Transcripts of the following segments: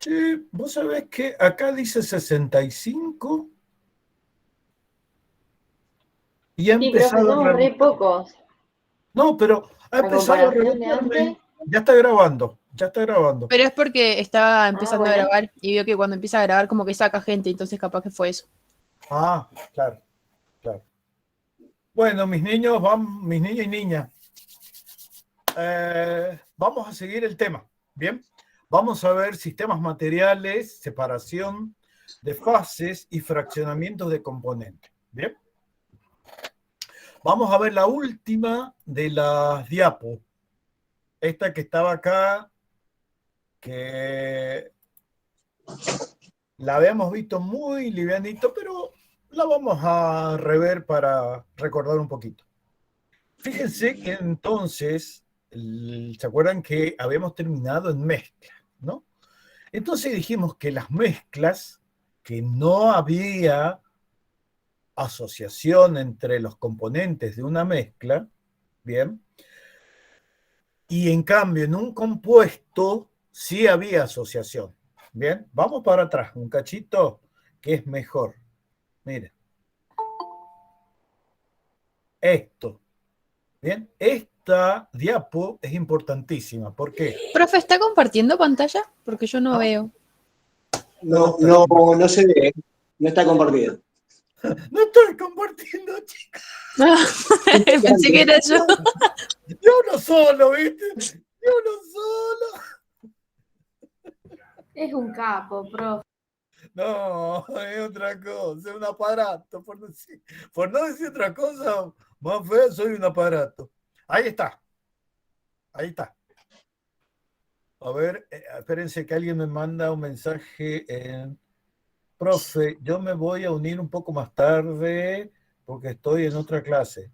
Sí, vos sabés que acá dice 65 y ha Sí, profe, empezado a somos re rebotar. pocos. No, pero ha A empezado a comparación de rebotarme. antes. Ya está grabando, ya está grabando. Pero es porque estaba Ah, empezando a bueno. grabar y vio que cuando empieza a grabar como que saca gente, entonces capaz que fue eso. Ah, claro, claro. Bueno, mis niños y niñas, vamos a seguir el tema. Bien, vamos a ver sistemas materiales, separación de fases y fraccionamientos de componentes. Bien, vamos a ver la última de las diapos. Esta que estaba acá, que la habíamos visto muy livianito, pero la vamos a rever para recordar un poquito. Fíjense que entonces, ¿se acuerdan que habíamos terminado en mezcla, no? Entonces dijimos que las mezclas, que no había asociación entre los componentes de una mezcla, ¿bien? Y en cambio, en un compuesto sí había asociación, ¿bien? Vamos para atrás, un cachito que es mejor. Miren, esto, ¿bien? Esta diapo es importantísima. ¿Por qué? Profe, ¿está compartiendo pantalla? Porque yo no ¿No? veo. No, No se ve, no está compartido. no estoy compartiendo, chicos. Pensé que era yo. Yo no solo, ¿viste? Yo no solo. Es un capo, profe. No, es otra cosa, es un aparato, por no decir otra cosa, más feo, soy un aparato. Ahí está, ahí está. A ver, espérense que alguien me manda un mensaje en... Profe, yo me voy a unir un poco más tarde porque estoy en otra clase.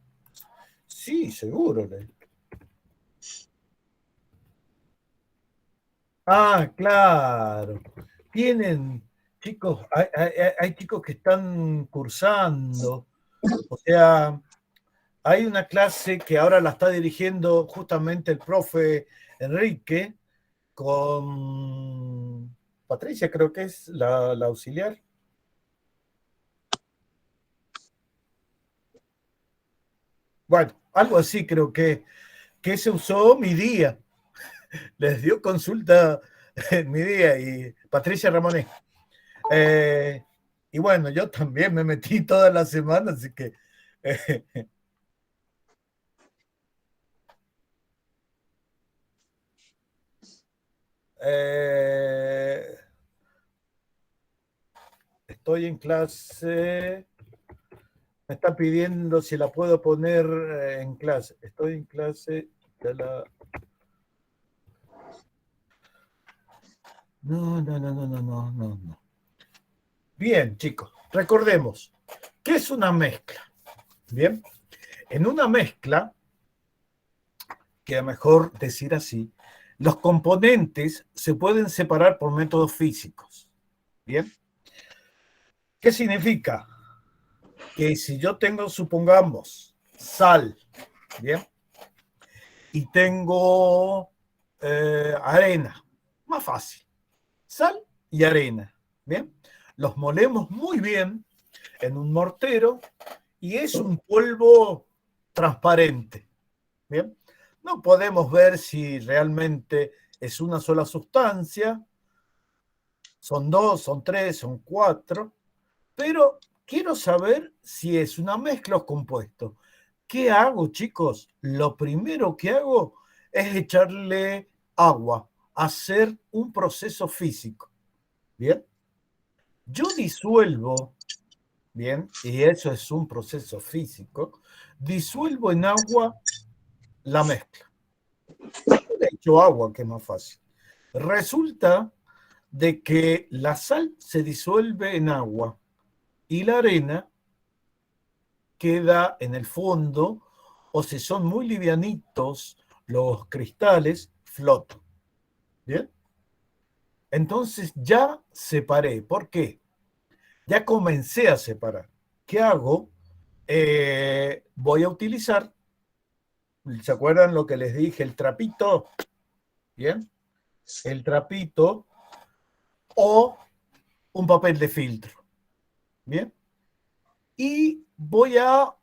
Sí, seguro. Ah, claro. Tienen, chicos, hay chicos que están cursando. O sea, hay una clase que ahora la está dirigiendo justamente el profe Enrique con Patricia, creo que es la auxiliar. Bueno, algo así creo que se usó mi día. Les dio consulta en mi día y Patricia Ramonet. Y bueno, yo también me metí toda la semana, así que... estoy en clase... Me está pidiendo si la puedo poner en clase. Estoy en clase de la... No. Bien, chicos, recordemos, ¿qué es una mezcla? Bien, en una mezcla, que es mejor decir así, los componentes se pueden separar por métodos físicos. Bien, ¿qué significa? Que si yo tengo, supongamos, sal, bien, y tengo arena, más fácil, sal y arena, bien, los molemos muy bien en un mortero y es un polvo transparente, bien, no podemos ver si realmente es una sola sustancia, son dos, son tres, son cuatro, pero quiero saber si es una mezcla o compuesto. ¿Qué hago, chicos? Lo primero que hago es echarle agua, hacer un proceso físico. ¿Bien? Yo disuelvo, ¿bien? Y eso es un proceso físico, disuelvo en agua la mezcla. Le echo agua, que es más fácil. Resulta de que la sal se disuelve en agua y la arena queda en el fondo, o si son muy livianitos los cristales, flotan. ¿Bien? Entonces ya separé. ¿Por qué? Ya comencé a separar. ¿Qué hago? Voy a utilizar, ¿se acuerdan lo que les dije? El trapito. ¿Bien? El trapito o un papel de filtro. Bien. Y voy a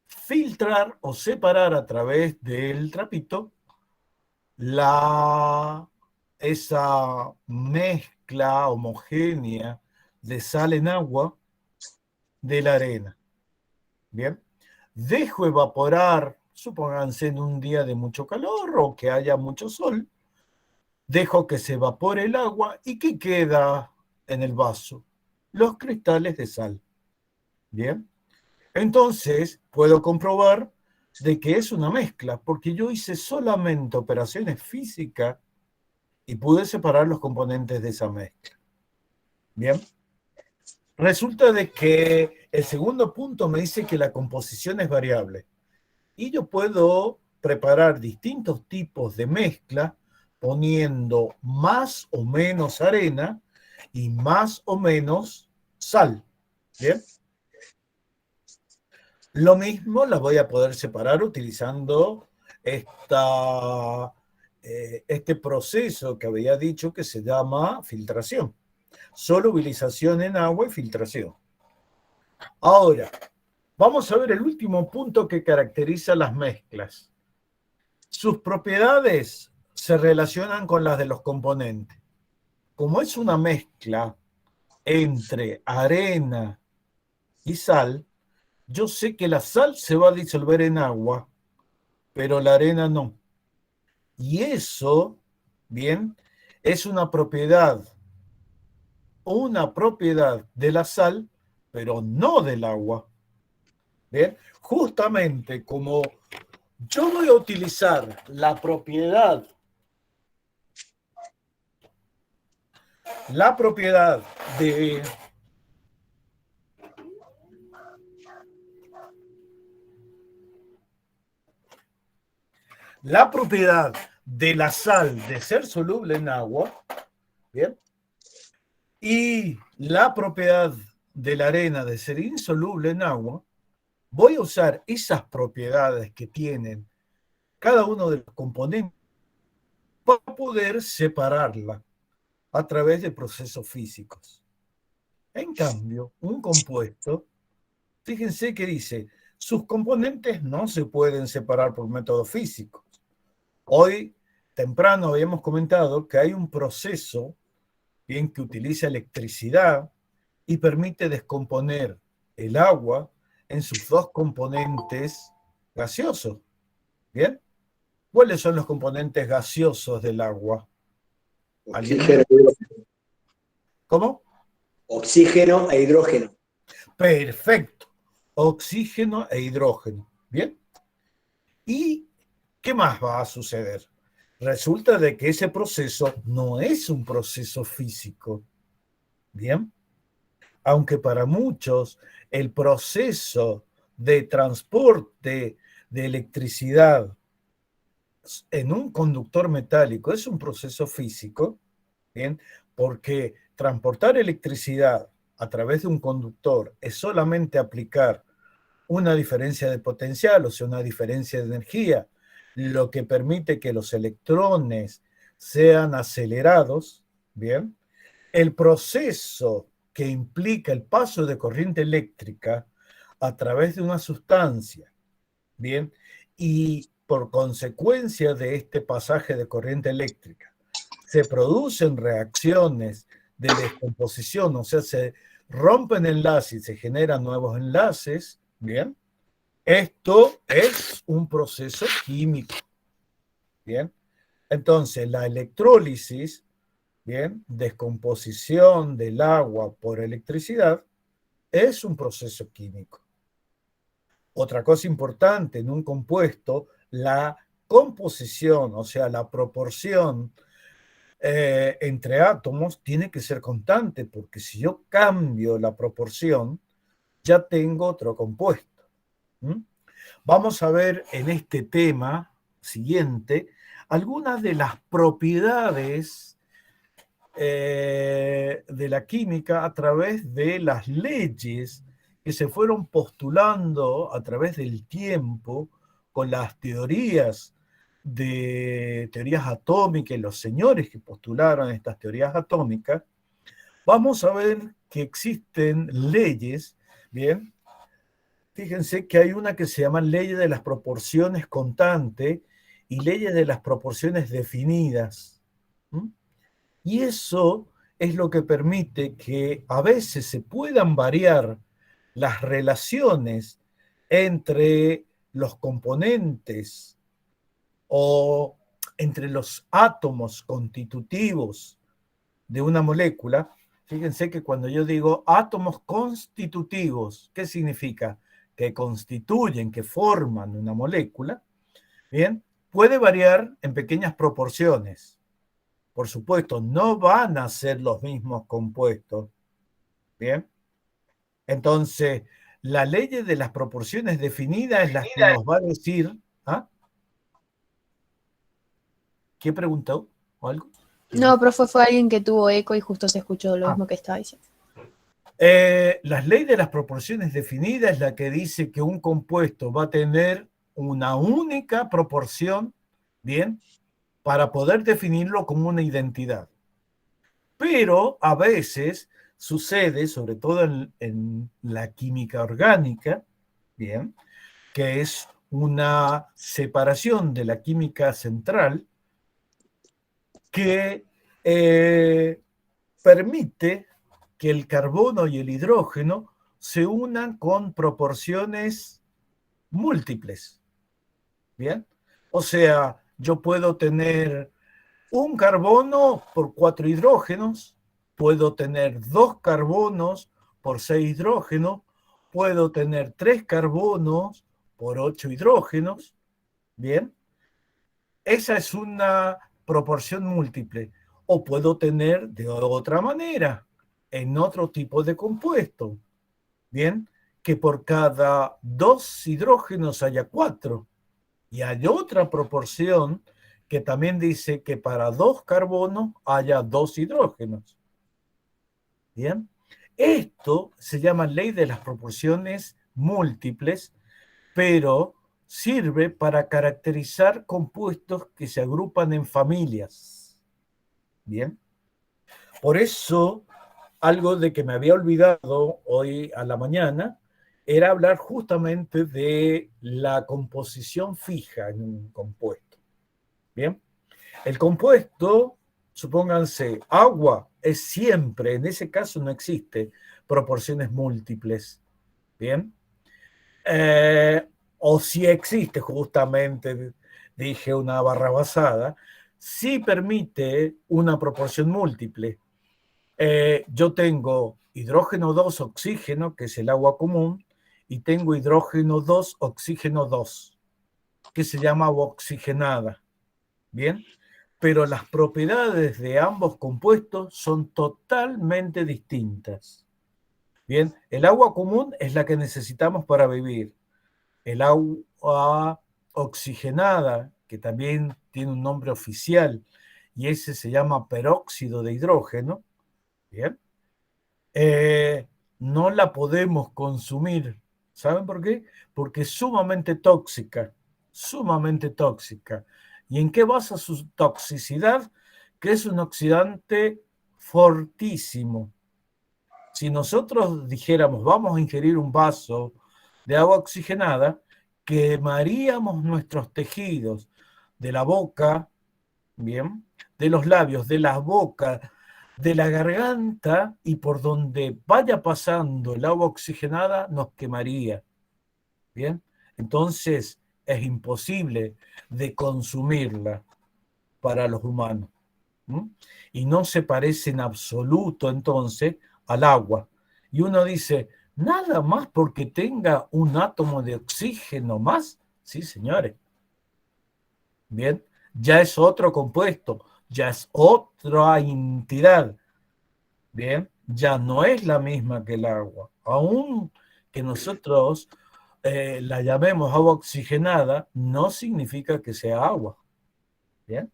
filtrar o separar a través del trapito esa mezcla homogénea de sal en agua de la arena. Bien. Dejo evaporar, supónganse en un día de mucho calor o que haya mucho sol. Dejo que se evapore el agua y ¿qué queda en el vaso? Los cristales de sal. Bien. Entonces, puedo comprobar de que es una mezcla, porque yo hice solamente operaciones físicas y pude separar los componentes de esa mezcla. Bien. Resulta de que el segundo punto me dice que la composición es variable. Y yo puedo preparar distintos tipos de mezcla poniendo más o menos arena y más o menos sal. ¿Bien? Lo mismo la voy a poder separar utilizando este proceso que había dicho que se llama filtración. Solubilización en agua y filtración. Ahora, vamos a ver el último punto que caracteriza las mezclas. Sus propiedades se relacionan con las de los componentes. Como es una mezcla entre arena y sal, yo sé que la sal se va a disolver en agua, pero la arena no. Y eso, bien, es una propiedad de la sal, pero no del agua. Bien, justamente como yo voy a utilizar la propiedad de la sal de ser soluble en agua, ¿bien? Y la propiedad de la arena de ser insoluble en agua, voy a usar esas propiedades que tienen cada uno de los componentes para poder separarla a través de procesos físicos. En cambio, un compuesto, fíjense que dice, sus componentes no se pueden separar por métodos físicos. Hoy, temprano, habíamos comentado que hay un proceso bien que utiliza electricidad y permite descomponer el agua en sus dos componentes gaseosos. ¿Bien? ¿Cuáles son los componentes gaseosos del agua? Oxígeno, ¿Cómo? oxígeno e hidrógeno. Perfecto. Oxígeno e hidrógeno. ¿Bien? ¿Y qué más va a suceder? Resulta de que ese proceso no es un proceso físico. ¿Bien? Aunque para muchos el proceso de transporte de electricidad en un conductor metálico es un proceso físico, ¿bien? Porque transportar electricidad a través de un conductor es solamente aplicar una diferencia de potencial, o sea, una diferencia de energía, lo que permite que los electrones sean acelerados, ¿bien? El proceso que implica el paso de corriente eléctrica a través de una sustancia, ¿bien? Y por consecuencia de este pasaje de corriente eléctrica, se producen reacciones de descomposición, o sea, se rompen enlaces y se generan nuevos enlaces, ¿bien? Esto es un proceso químico, ¿bien? Entonces, la electrólisis, ¿bien? Descomposición del agua por electricidad, es un proceso químico. Otra cosa importante en un compuesto, la composición, o sea, la proporción entre átomos tiene que ser constante, porque si yo cambio la proporción, ya tengo otro compuesto. ¿Mm? Vamos a ver en este tema siguiente algunas de las propiedades de la química a través de las leyes que se fueron postulando a través del tiempo con las teorías atómicas y los señores que postularon estas teorías atómicas, vamos a ver que existen leyes, ¿bien? Fíjense que hay una que se llama ley de las proporciones constante y leyes de las proporciones definidas. ¿Mm? Y eso es lo que permite que a veces se puedan variar las relaciones entre los componentes o entre los átomos constitutivos de una molécula. Fíjense que cuando yo digo átomos constitutivos, ¿qué significa? Que constituyen, que forman una molécula, ¿bien? Puede variar en pequeñas proporciones. Por supuesto, no van a ser los mismos compuestos, ¿bien? Entonces, la ley de las proporciones definidas es la que nos va a decir... ¿Ah? ¿Quién preguntó? ¿O algo? No, profe, fue alguien que tuvo eco y justo se escuchó lo mismo que estaba diciendo. La ley de las proporciones definidas es la que dice que un compuesto va a tener una única proporción, ¿bien? Para poder definirlo como una identidad. Pero a veces sucede, sobre todo en la química orgánica, ¿bien? Que es una separación de la química central que permite que el carbono y el hidrógeno se unan con proporciones múltiples. ¿Bien? O sea, yo puedo tener un carbono por 4 hidrógenos, puedo tener 2 carbonos por 6 hidrógenos, puedo tener 3 carbonos por 8 hidrógenos. ¿Bien? Esa es una proporción múltiple. O puedo tener de otra manera, en otro tipo de compuesto. Bien, que por cada 2 hidrógenos haya 4. Y hay otra proporción que también dice que para 2 carbonos haya 2 hidrógenos. Bien, esto se llama ley de las proporciones múltiples, pero sirve para caracterizar compuestos que se agrupan en familias. Bien, por eso algo de que me había olvidado hoy a la mañana era hablar justamente de la composición fija en un compuesto. Bien, el compuesto, supónganse, agua es siempre, en ese caso no existe proporciones múltiples. Bien, o si existe, justamente dije una barrabasada, sí permite una proporción múltiple. Yo tengo hidrógeno 2 oxígeno, que es el agua común, y tengo hidrógeno 2 oxígeno 2, que se llama agua oxigenada. Bien, pero las propiedades de ambos compuestos son totalmente distintas. Bien, el agua común es la que necesitamos para vivir. El agua oxigenada, que también tiene un nombre oficial, y ese se llama peróxido de hidrógeno, ¿bien? No la podemos consumir. ¿Saben por qué? Porque es sumamente tóxica, sumamente tóxica. ¿Y en qué basa su toxicidad? Que es un oxidante fortísimo. Si nosotros dijéramos, vamos a ingerir un vaso de agua oxigenada, quemaríamos nuestros tejidos de la boca, ¿bien? De los labios, de la boca, de la garganta, y por donde vaya pasando el agua oxigenada nos quemaría. ¿Bien? Entonces es imposible de consumirla para los humanos. ¿Mm? Y no se parece en absoluto entonces al agua. Y uno dice, nada más porque tenga un átomo de oxígeno más. Sí, señores. Bien, ya es otro compuesto, ya es otra entidad. Bien, ya no es la misma que el agua. Aún que nosotros la llamemos agua oxigenada, no significa que sea agua. Bien.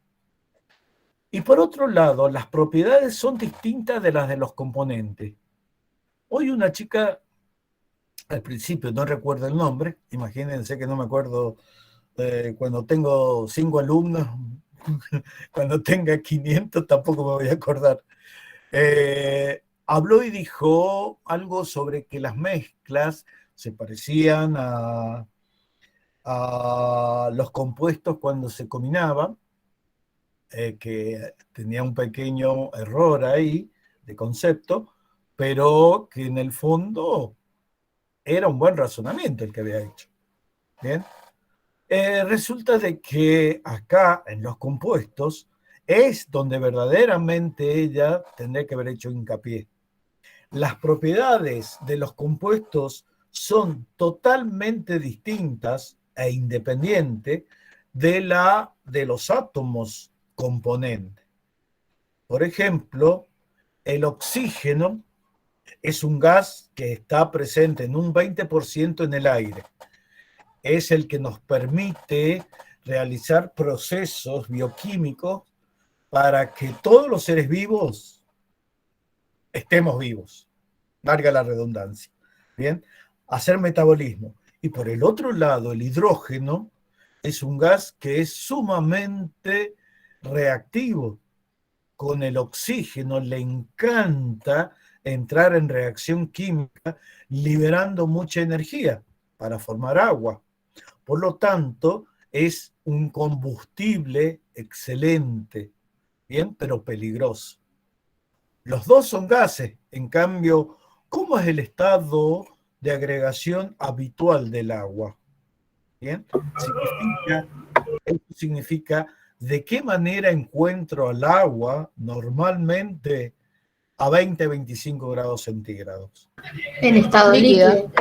Y por otro lado, las propiedades son distintas de las de los componentes. Hoy una chica, al principio no recuerdo el nombre, imagínense que no me acuerdo cuando tengo 5 alumnos, cuando tenga 500 tampoco me voy a acordar. habló y dijo algo sobre que las mezclas se parecían a los compuestos cuando se combinaban, que tenía un pequeño error ahí de concepto, pero que en el fondo era un buen razonamiento el que había hecho. Bien. Resulta de que acá en los compuestos es donde verdaderamente ella tendría que haber hecho hincapié. Las propiedades de los compuestos son totalmente distintas e independientes de los átomos componentes. Por ejemplo, el oxígeno es un gas que está presente en un 20% en el aire. Es el que nos permite realizar procesos bioquímicos para que todos los seres vivos estemos vivos, valga la redundancia. Bien, hacer metabolismo. Y por el otro lado, el hidrógeno es un gas que es sumamente reactivo. Con el oxígeno le encanta entrar en reacción química, liberando mucha energía para formar agua. Por lo tanto, es un combustible excelente, bien, pero peligroso. Los dos son gases, en cambio, ¿cómo es el estado de agregación habitual del agua? Bien, esto significa de qué manera encuentro al agua normalmente a 20-25 grados centígrados. En estado Líquida. líquido.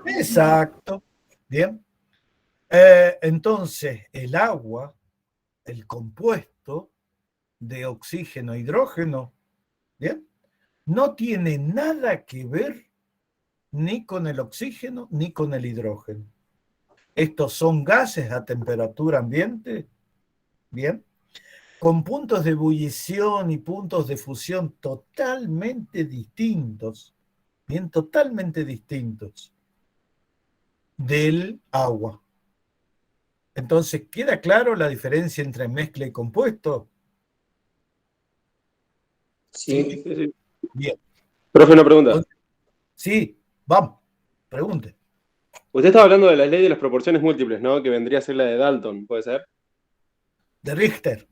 Exacto. Bien. Entonces, el agua, el compuesto de oxígeno e hidrógeno, ¿bien? No tiene nada que ver ni con el oxígeno ni con el hidrógeno. Estos son gases a temperatura ambiente, ¿bien? Con puntos de ebullición y puntos de fusión totalmente distintos, bien, totalmente distintos del agua. Entonces, ¿queda claro la diferencia entre mezcla y compuesto? Sí. Sí, sí. Bien. Profe, una pregunta. Sí, vamos, pregunte. Usted estaba hablando de la ley de las proporciones múltiples, ¿no? Que vendría a ser la de Dalton, ¿puede ser? De Richter.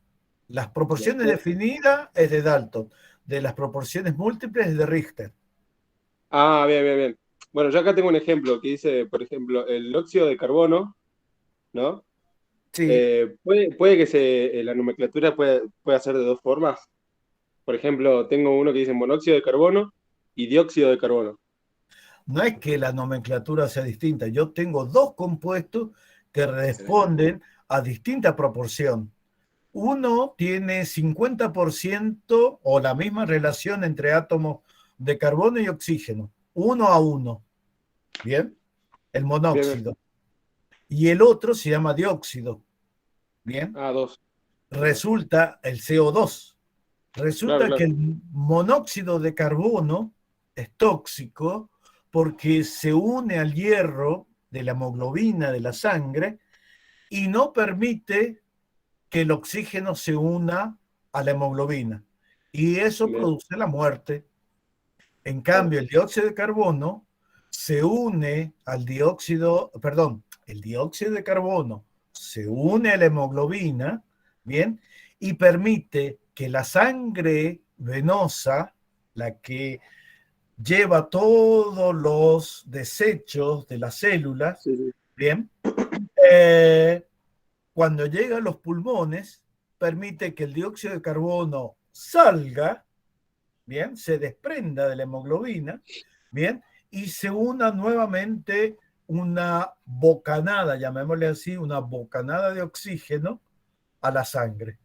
Las proporciones definidas es de Dalton. De las proporciones múltiples es de Richter. Ah, bien, bien, bien. Bueno, yo acá tengo un ejemplo que dice, por ejemplo, el óxido de carbono, ¿no? Sí. Puede que la nomenclatura pueda ser de dos formas. Por ejemplo, tengo uno que dice monóxido de carbono y dióxido de carbono. No es que la nomenclatura sea distinta. Yo tengo dos compuestos que responden a distinta proporción. Uno tiene 50% o la misma relación entre átomos de carbono y oxígeno, 1-1. Bien, el Bien, bien. monóxido. Y el otro se llama dióxido. Bien, Ah, dos. resulta el CO2. Resulta Claro, que claro. el monóxido de carbono es tóxico porque se une al hierro de la hemoglobina de la sangre y no permite que el oxígeno se una a la hemoglobina. Y eso Bien, produce la muerte. En claro. cambio, el dióxido de carbono se une al dióxido, perdón, el dióxido de carbono se une a la hemoglobina, ¿bien? Y permite que la sangre venosa, la que lleva todos los desechos de las células, Sí, sí. ¿bien? Cuando llega a los pulmones, permite que el dióxido de carbono salga, ¿bien? Se desprenda de la hemoglobina, ¿bien? Y se una nuevamente una bocanada, llamémosle así, una bocanada de oxígeno a la sangre,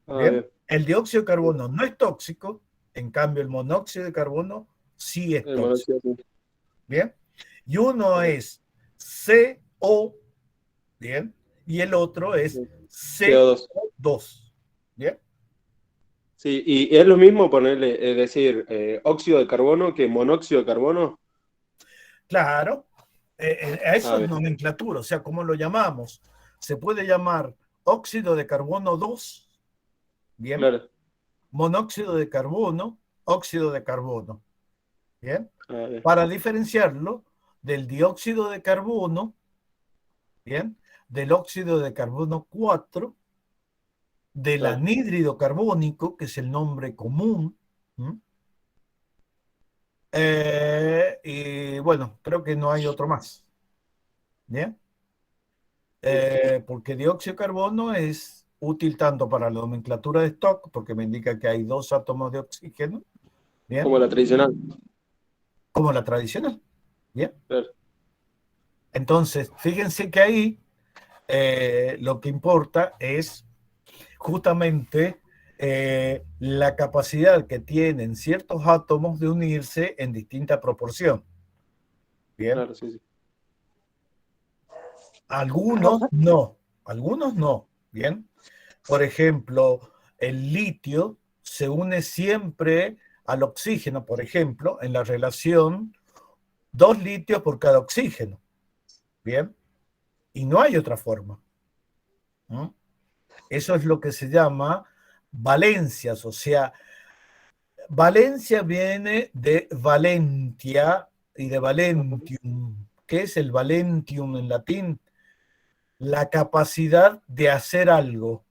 Ah, ¿bien? bien. El dióxido de carbono no es tóxico, en cambio el monóxido de carbono sí es El tóxico, monóxido, sí. ¿bien? Y uno es CO, ¿bien? Y el otro es CO2. CO2, ¿bien? Sí, y es lo mismo ponerle, es decir, óxido de carbono que monóxido de carbono. Claro, a eso Ah, es bien. nomenclatura, o sea, ¿cómo lo llamamos? Se puede llamar óxido de carbono 2, ¿bien? Claro. Monóxido de carbono óxido de carbono. ¿Bien? Bien. Para diferenciarlo del dióxido de carbono, ¿bien? Del óxido de carbono 4, del Claro. anhídrido carbónico, que es el nombre común. Y bueno, creo que no hay otro más. ¿Bien? Porque dióxido de carbono es útil tanto para la nomenclatura de Stock, porque me indica que hay 2 átomos de oxígeno, ¿bien? Como la tradicional. Como la tradicional, ¿bien? Claro. Entonces, fíjense que ahí lo que importa es justamente la capacidad que tienen ciertos átomos de unirse en distinta proporción. Bien, Claro, sí, sí. algunos no. Bien, por ejemplo, el litio se une siempre al oxígeno, por ejemplo, en la relación 2 litios por cada oxígeno. Bien, y no hay otra forma. ¿No? Eso es lo que se llama valencias, o sea, valencia viene de valentia y de valentium. ¿Qué es el valentium en latín? La capacidad de hacer algo.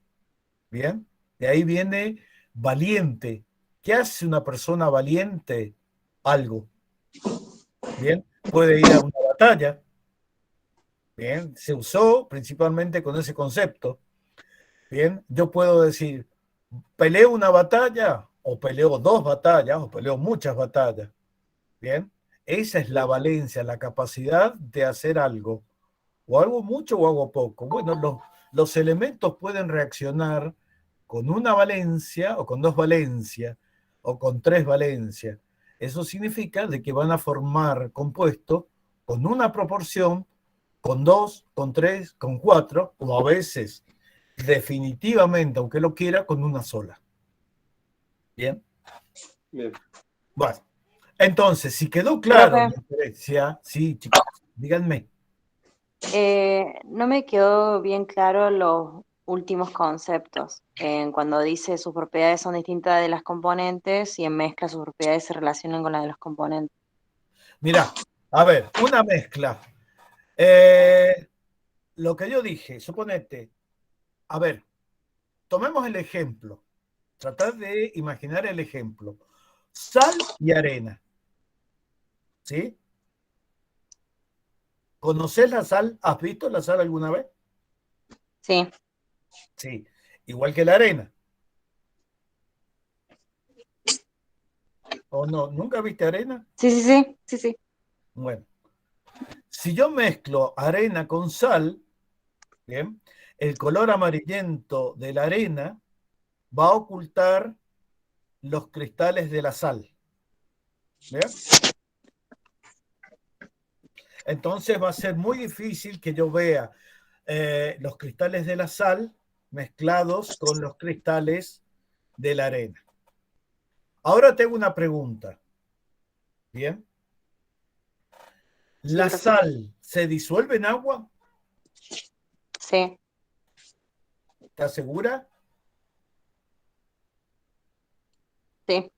¿Bien? De ahí viene valiente. ¿Qué hace una persona valiente? Algo. ¿Bien? Puede ir a una batalla. ¿Bien? Se usó principalmente con ese concepto. ¿Bien? Yo puedo decir, peleo una batalla, o peleo 2 batallas, o peleo muchas batallas. Bien, esa es la valencia, la capacidad de hacer algo, o algo mucho o algo poco. Bueno, los elementos pueden reaccionar con una valencia, o con 2 valencias, o con 3 valencias. Eso significa de que van a formar compuestos con una proporción, con 2, con 3, con 4, o a veces definitivamente, aunque lo quiera, con una sola. Bien. Bien. Bueno, entonces, si quedó claro la Profe, diferencia, sí, chicos, díganme. no me quedó bien claro los últimos conceptos. Cuando dice sus propiedades son distintas de las componentes y en mezcla sus propiedades se relacionan con las de los componentes. Mira, a ver, una mezcla. Lo que yo dije, suponete, a ver, tomemos el ejemplo. Tratar de imaginar el ejemplo. Sal y arena. ¿Sí? ¿Conoces la sal? ¿Has visto la sal alguna vez? Sí, Sí. Igual que la arena. ¿O no? ¿Nunca viste arena? sí. Bueno, si yo mezclo arena con sal, ¿bien? El color amarillento de la arena va a ocultar los cristales de la sal. ¿Bien? Entonces va a ser muy difícil que yo vea los cristales de la sal mezclados con los cristales de la arena. Ahora tengo una pregunta. ¿Bien? Sí, ¿La profe. sal se disuelve en agua? Sí, ¿Estás segura? sí.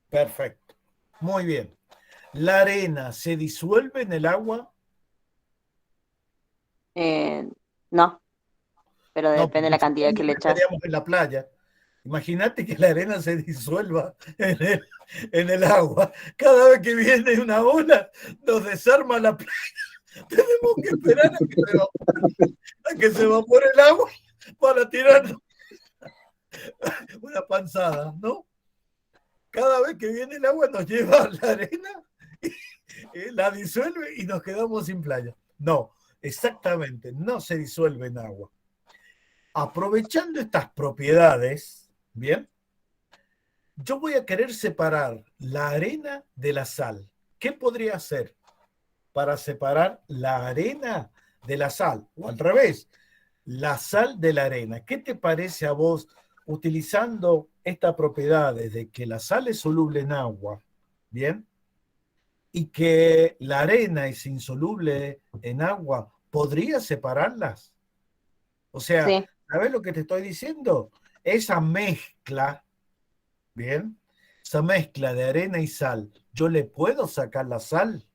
Perfecto. Muy bien. ¿La arena se disuelve en el agua? Eh, no, pero No, depende de porque la si no, cantidad que no le echas. estaríamos en la playa. Imagínate que la arena se disuelva en el agua. Cada vez que viene una ola, nos desarma la playa. Tenemos que esperar a que se evapore el agua para tirarnos una panzada, ¿no? Cada vez que viene el agua nos lleva la arena, la disuelve y nos quedamos sin playa. No, exactamente, no se disuelve en agua. Aprovechando estas propiedades, ¿bien? Yo voy a querer separar la arena de la sal. ¿Qué podría hacer para separar la arena de la sal? O al revés, la sal de la arena. ¿Qué te parece a vos utilizando esta propiedad de que la sal es soluble en agua, bien? Y que la arena es insoluble en agua, ¿podría separarlas? O sea, Sí, ¿sabes lo que te estoy diciendo? Esa mezcla, ¿bien? esa mezcla de arena y sal, ¿yo le puedo sacar la sal?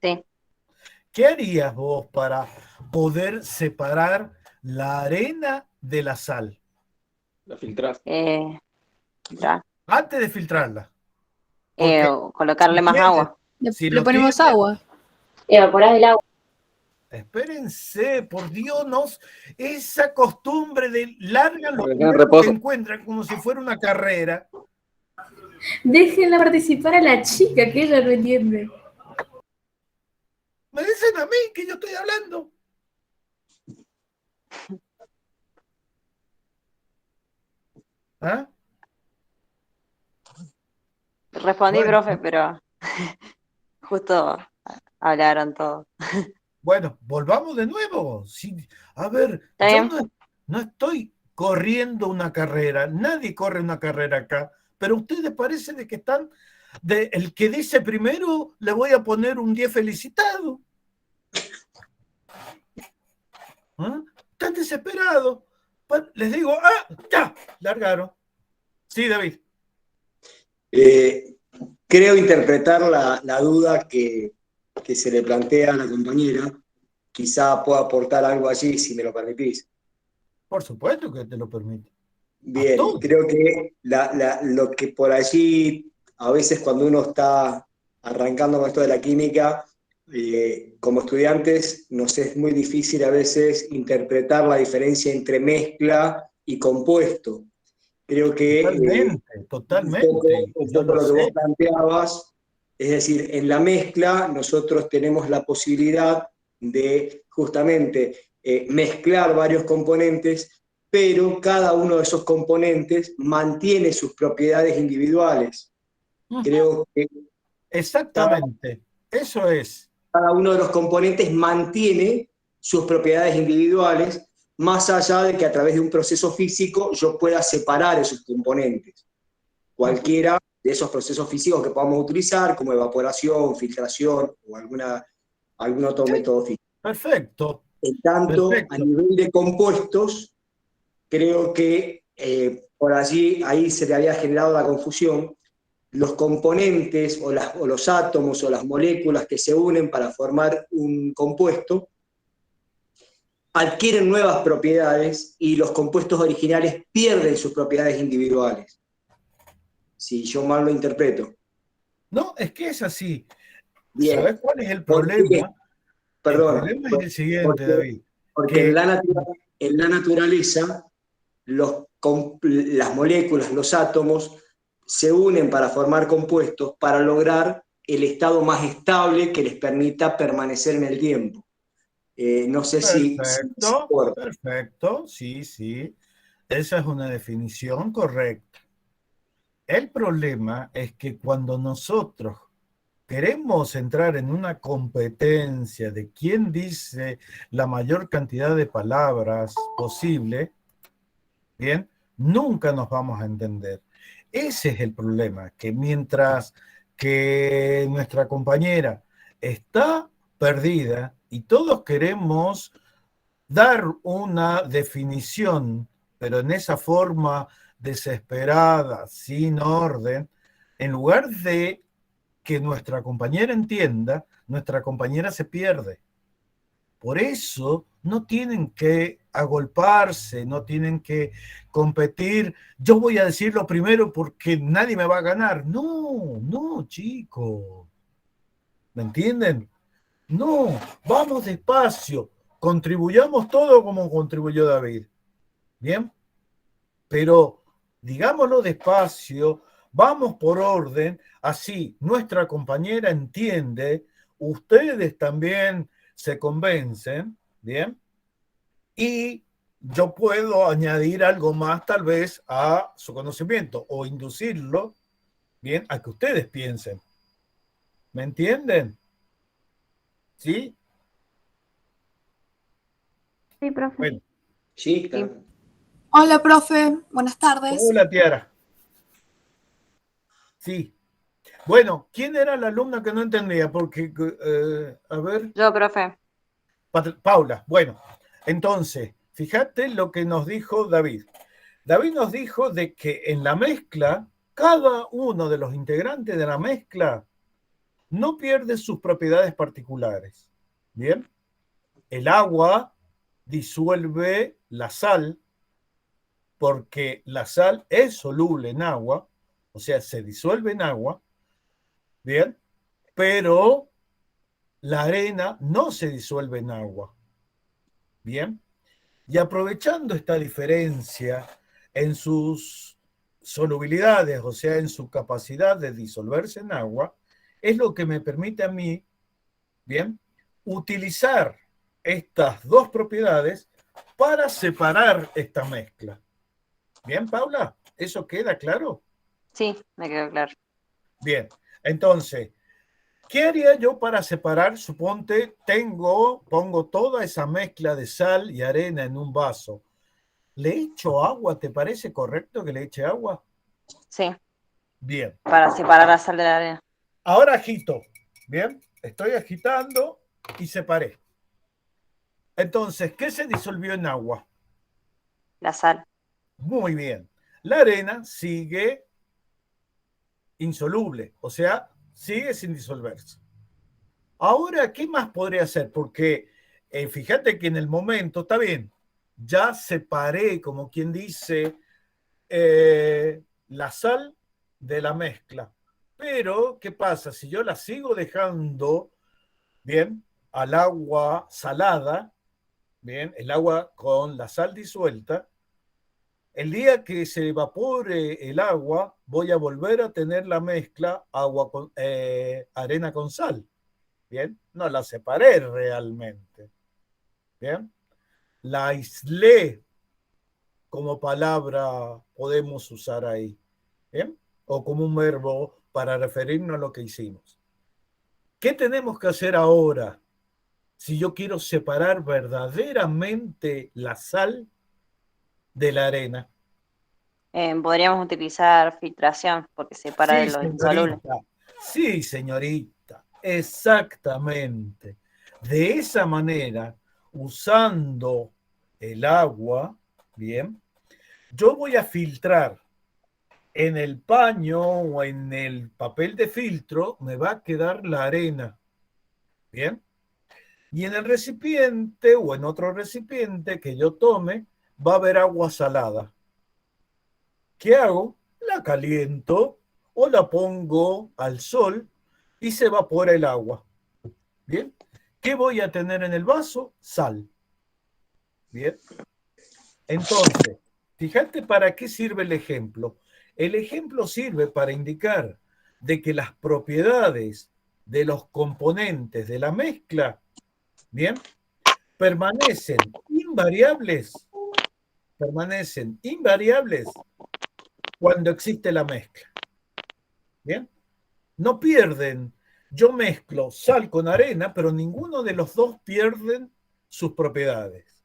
Sí. ¿Qué harías vos para poder separar la arena de la sal? La filtrás. Ya. Antes de filtrarla. Porque O colocarle si más tienes, agua. si Le lo ponemos tienes, agua. Evaporar el agua. espérense, por Dios, no, esa costumbre de largan lo Dejar en primero que reposo. encuentran como si fuera una carrera. Déjenla participar a la chica, que ella no entiende. Me dicen a mí que yo estoy hablando. ¿Ah? Respondí, Bueno, profe, pero justo hablaron todos. bueno, volvamos de nuevo. Sí, a ver, ¿Está yo bien? no estoy corriendo una carrera, nadie corre una carrera acá, pero ustedes parece de que están, el que dice primero le voy a poner un 10 felicitado. ¿Ah? Están desesperados. Les digo, ya, largaron. Sí, David. Creo interpretar la duda que se le plantea a la compañera. Quizá pueda aportar algo allí, si me lo permitís. Por supuesto que te lo permito. Bien, creo que lo que por allí, a veces cuando uno está arrancando con esto de la química, como estudiantes, nos es muy difícil a veces interpretar la diferencia entre mezcla y compuesto. Creo que Totalmente. un Yo poco lo lo que vos sé. planteabas, es decir, en la mezcla nosotros tenemos la posibilidad de justamente mezclar varios componentes, pero cada uno de esos componentes mantiene sus propiedades individuales. Creo que Exactamente. Eso es. cada uno de los componentes mantiene sus propiedades individuales, más allá de que a través de un proceso físico yo pueda separar esos componentes. Cualquiera de esos procesos físicos que podamos utilizar, como evaporación, filtración o algún otro Sí, método físico. perfecto. En tanto, a Perfecto. nivel de compuestos, creo que por allí, ahí se le había generado la confusión. Los componentes o los átomos o las moléculas que se unen para formar un compuesto adquieren nuevas propiedades y los compuestos originales pierden sus propiedades individuales. Si yo mal lo interpreto. No, es que es así. Bien. ¿Sabes cuál es el ¿Por qué? problema? El Perdón. problema es el siguiente, David. Porque en la naturaleza las moléculas, los átomos, se unen para formar compuestos para lograr el estado más estable que les permita permanecer en el tiempo. No sé si Perfecto, perfecto, sí, sí. Esa es una definición correcta. El problema es que cuando nosotros queremos entrar en una competencia de quién dice la mayor cantidad de palabras posible, bien, nunca nos vamos a entender. Ese es el problema, que mientras que nuestra compañera está perdida y todos queremos dar una definición, pero en esa forma desesperada, sin orden, en lugar de que nuestra compañera entienda, nuestra compañera se pierde. Por eso no tienen que agolparse, no tienen que competir. Yo voy a decirlo primero porque nadie me va a ganar. No, no, chicos. ¿Me entienden? No, vamos despacio. Contribuyamos todo como contribuyó David. ¿Bien? Pero digámoslo despacio, vamos por orden, así nuestra compañera entiende, ustedes también se convencen, ¿bien? Y yo puedo añadir algo más tal vez a su conocimiento o inducirlo, ¿bien? A que ustedes piensen. ¿Me entienden? ¿Sí? Sí, profe. Bueno. Sí, claro. Hola, profe. Buenas tardes. Hola, Tiara. Sí. Bueno, ¿quién era la alumna que no entendía? Porque, a ver. Yo, profe. Paula, bueno, entonces, fíjate lo que nos dijo David. David nos dijo de que en la mezcla, cada uno de los integrantes de la mezcla no pierde sus propiedades particulares. Bien, el agua disuelve la sal porque la sal es soluble en agua, o sea, se disuelve en agua, bien, pero la arena no se disuelve en agua, bien. Y aprovechando esta diferencia en sus solubilidades, o sea, en su capacidad de disolverse en agua, es lo que me permite a mí, bien, utilizar estas dos propiedades para separar esta mezcla. Bien, Paula, ¿eso queda claro? Sí, me quedó claro. Bien, entonces, ¿qué haría yo para separar? Suponte, pongo toda esa mezcla de sal y arena en un vaso. ¿Le echo agua? ¿Te parece correcto que le eche agua? Sí, Bien. para separar la sal de la arena. Ahora agito. Bien, estoy agitando y separé. Entonces, ¿qué se disolvió en agua? La sal. Muy bien. La arena sigue insoluble, o sea, sigue sin disolverse. Ahora, ¿qué más podría hacer? Porque fíjate que en el momento, está bien, ya separé, como quien dice, la sal de la mezcla. Pero, ¿qué pasa? Si yo la sigo dejando, bien, al agua salada, bien, el agua con la sal disuelta, el día que se evapore el agua, voy a volver a tener la mezcla arena con sal. Bien, no la separé realmente. Bien, la aislé como palabra podemos usar ahí. Bien, o como un verbo para referirnos a lo que hicimos. ¿Qué tenemos que hacer ahora si yo quiero separar verdaderamente la sal de la arena? Podríamos utilizar filtración porque separa de Sí, lo insoluble. señorita. Sí, señorita. Exactamente. De esa manera, usando el agua, bien, yo voy a filtrar en el paño o en el papel de filtro, me va a quedar la arena, bien. Y en el recipiente o en otro recipiente que yo tome, va a haber agua salada. ¿Qué hago? La caliento o la pongo al sol y se evapora el agua. ¿Bien? ¿Qué voy a tener en el vaso? Sal. ¿Bien? Entonces, fíjate para qué sirve el ejemplo. El ejemplo sirve para indicar de que las propiedades de los componentes de la mezcla, ¿bien? Permanecen invariables cuando existe la mezcla. ¿Bien? No pierden. Yo mezclo sal con arena, pero ninguno de los dos pierden sus propiedades.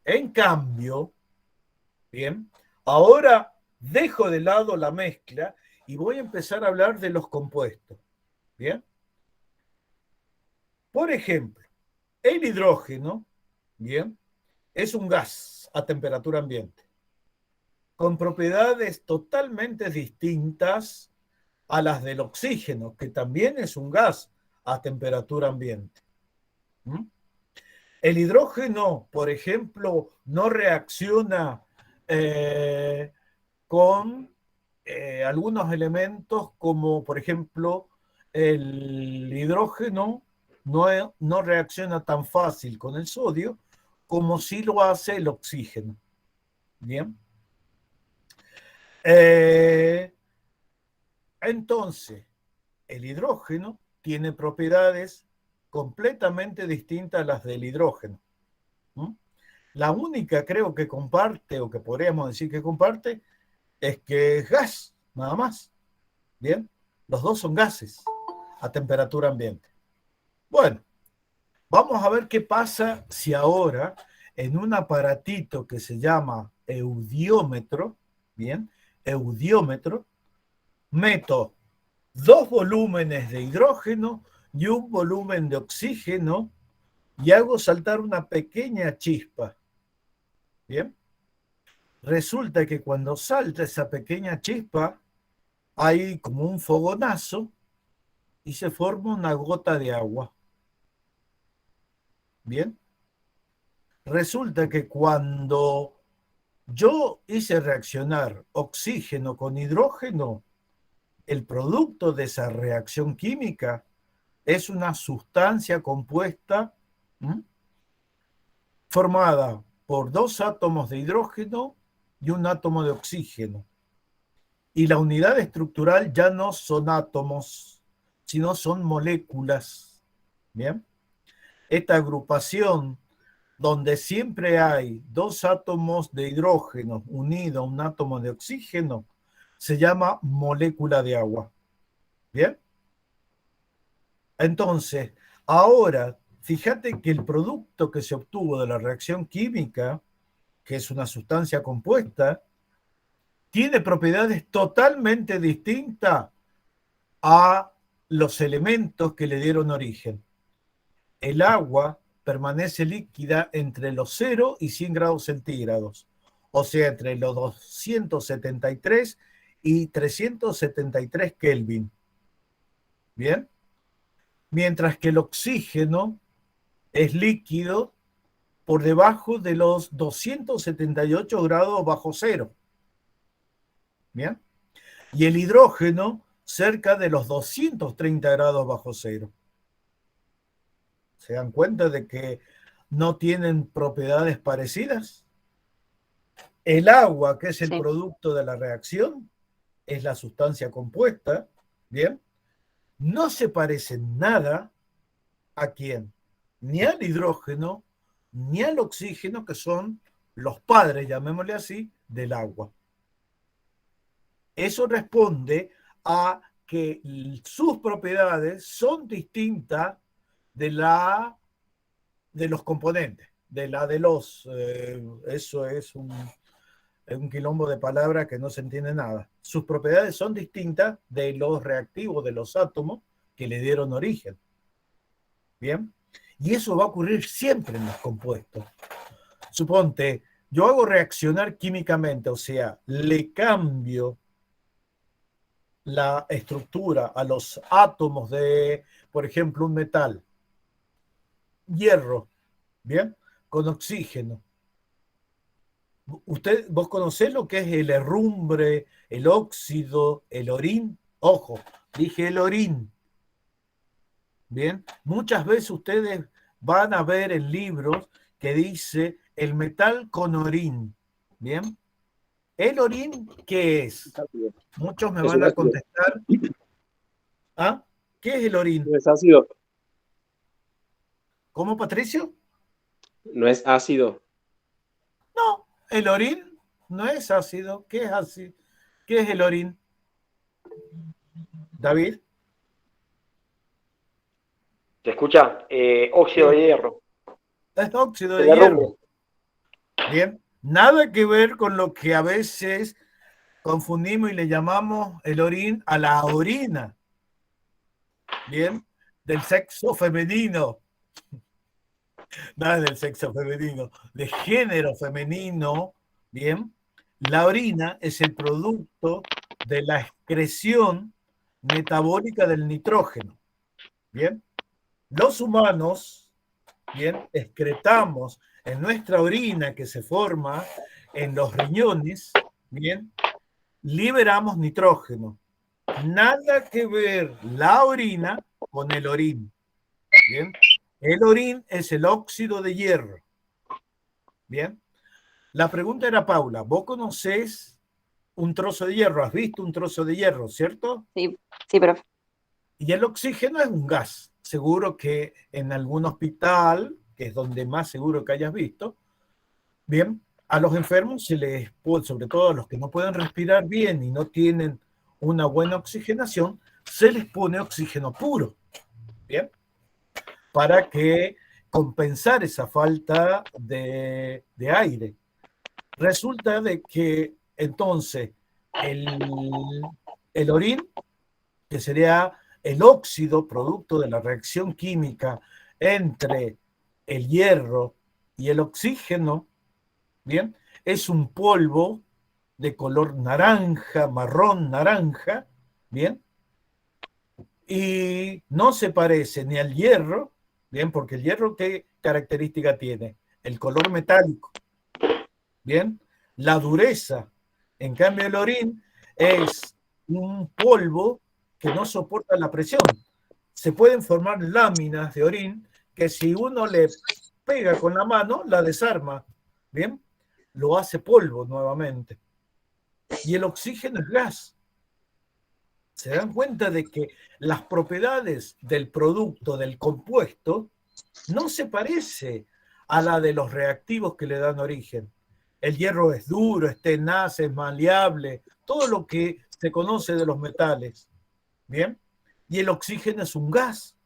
En cambio, bien, ahora dejo de lado la mezcla y voy a empezar a hablar de los compuestos. Bien. Por ejemplo, el hidrógeno, bien, es un gas a temperatura ambiente, con propiedades totalmente distintas a las del oxígeno, que también es un gas a temperatura ambiente. ¿Mm? El hidrógeno, por ejemplo, no reacciona con algunos elementos como, por ejemplo, el hidrógeno no reacciona tan fácil con el sodio como si lo hace el oxígeno. Bien. Entonces, el hidrógeno tiene propiedades completamente distintas a las del hidrógeno. ¿Mm? La única creo que comparte, o que podríamos decir que comparte, es que es gas, nada más. Bien, los dos son gases a temperatura ambiente. Bueno, vamos a ver qué pasa si ahora en un aparatito que se llama eudiómetro, bien, eudiómetro, meto dos volúmenes de hidrógeno y un volumen de oxígeno y hago saltar una pequeña chispa. Bien. resulta que cuando salta esa pequeña chispa, hay como un fogonazo y se forma una gota de agua. Bien. Resulta que cuando yo hice reaccionar oxígeno con hidrógeno, el producto de esa reacción química es una sustancia compuesta formada por 2 átomos de hidrógeno y un átomo de oxígeno. Y la unidad estructural ya no son átomos, sino son moléculas. ¿Bien? Esta agrupación donde siempre hay 2 átomos de hidrógeno unidos a un átomo de oxígeno, se llama molécula de agua. ¿Bien? Entonces, ahora, fíjate que el producto que se obtuvo de la reacción química, que es una sustancia compuesta, tiene propiedades totalmente distintas a los elementos que le dieron origen. El agua permanece líquida entre los 0 y 100 grados centígrados, o sea, entre los 273 y 373 Kelvin. ¿Bien? Mientras que el oxígeno es líquido por debajo de los 278 grados bajo cero. ¿Bien? Y el hidrógeno cerca de los 230 grados bajo cero. ¿Se dan cuenta de que no tienen propiedades parecidas? El agua, que es el producto de la reacción, es la sustancia compuesta, ¿bien? No se parece nada a quién, ni al hidrógeno, ni al oxígeno, que son los padres, llamémosle así, del agua. Eso responde a que sus propiedades son distintas de los componentes, de los, eso es un quilombo de palabras que no se entiende nada. Sus propiedades son distintas de los reactivos de los átomos que le dieron origen. ¿Bien? Y eso va a ocurrir siempre en los compuestos. Suponte, yo hago reaccionar químicamente, o sea, le cambio la estructura a los átomos de, por ejemplo, un metal, hierro, ¿bien? Con oxígeno. ¿Vos conocés lo que es el herrumbre, el óxido, el orín? Ojo, dije el orín. Bien, muchas veces ustedes van a ver en libros que dice el metal con orín. Bien, ¿el orín qué es? Muchos me van a contestar. ¿Ah? ¿Qué es el orín? No es ácido. ¿Cómo, Patricio? No es ácido. No, el orín no es ácido. ¿Qué es ácido? ¿Qué es el orín? David. ¿Se escucha? Óxido de hierro. Es óxido de El herrumbre. hierro. Bien, nada que ver con lo que a veces confundimos y le llamamos el orín a la orina. Bien, del sexo femenino. Nada del sexo femenino, de género femenino. Bien, la orina es el producto de la excreción metabólica del nitrógeno. Bien, los humanos, bien, excretamos en nuestra orina que se forma en los riñones, bien, liberamos nitrógeno. Nada que ver la orina con el orín. Bien, el orín es el óxido de hierro. Bien, la pregunta era, Paula, ¿vos conocés un trozo de hierro? ¿Has visto un trozo de hierro, cierto? Sí, sí, profe. Y el oxígeno es un gas. Seguro que en algún hospital, que es donde más seguro que hayas visto, bien, a los enfermos se les puede, sobre todo a los que no pueden respirar bien y no tienen una buena oxigenación, se les pone oxígeno puro, bien, para que compensar esa falta de aire. Resulta de que entonces el orín, que sería el óxido producto de la reacción química entre el hierro y el oxígeno, bien, es un polvo de color naranja, marrón naranja, ¿bien? Y no se parece ni al hierro, ¿bien? Porque el hierro, ¿qué característica tiene? El color metálico, ¿bien? La dureza. En cambio, el orín es un polvo que no soporta la presión. Se pueden formar láminas de orín que si uno le pega con la mano, la desarma, ¿bien? Lo hace polvo nuevamente. Y el oxígeno es gas. Se dan cuenta de que las propiedades del producto, del compuesto, no se parece a la de los reactivos que le dan origen. El hierro es duro, es tenaz, es maleable, todo lo que se conoce de los metales, ¿bien? Y el oxígeno es un gas.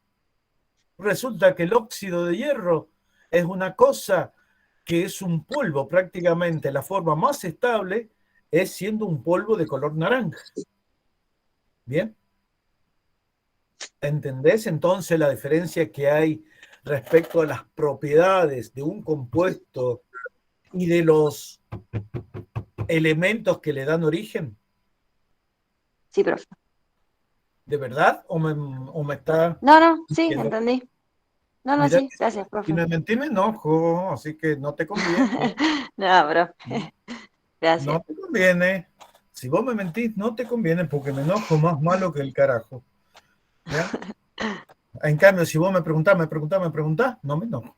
Resulta que el óxido de hierro es una cosa que es un polvo, prácticamente la forma más estable es siendo un polvo de color naranja. ¿Bien? ¿Entendés entonces la diferencia que hay respecto a las propiedades de un compuesto y de los elementos que le dan origen? Sí, profe. ¿De verdad? ¿O me está...? No, sí, entendí. No, Mira, sí, gracias, si profe. me mentí me enojo, así que no te conviene. No, profe. Gracias. No te conviene. Si vos me mentís, no te conviene porque me enojo más malo que el carajo. ¿Ya? En cambio, si vos me preguntás, no me enojo.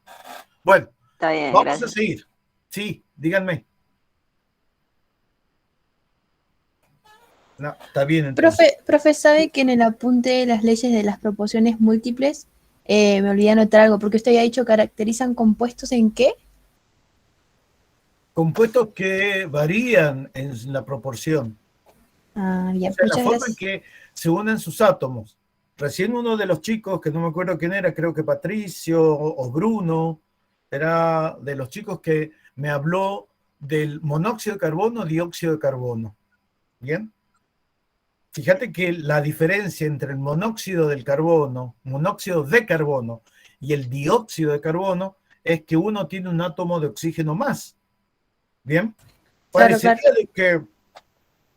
Bueno, Está bien, vamos gracias. a seguir. Sí, díganme. No, está bien entonces. Profe, ¿sabe que en el apunte de las leyes de las proporciones múltiples me olvidé anotar algo? Porque usted había dicho caracterizan compuestos ¿en qué? Compuestos que varían en la proporción. Ah, ya, O sea, la muchas forma en gracias. que se unen sus átomos. Recién uno de los chicos, que no me acuerdo quién era, creo que Patricio o Bruno, era de los chicos que me habló del monóxido de carbono, dióxido de carbono. ¿Bien? Fíjate que la diferencia entre el monóxido de carbono y el dióxido de carbono es que uno tiene un átomo de oxígeno más. ¿Bien? Claro, Parecería claro. de que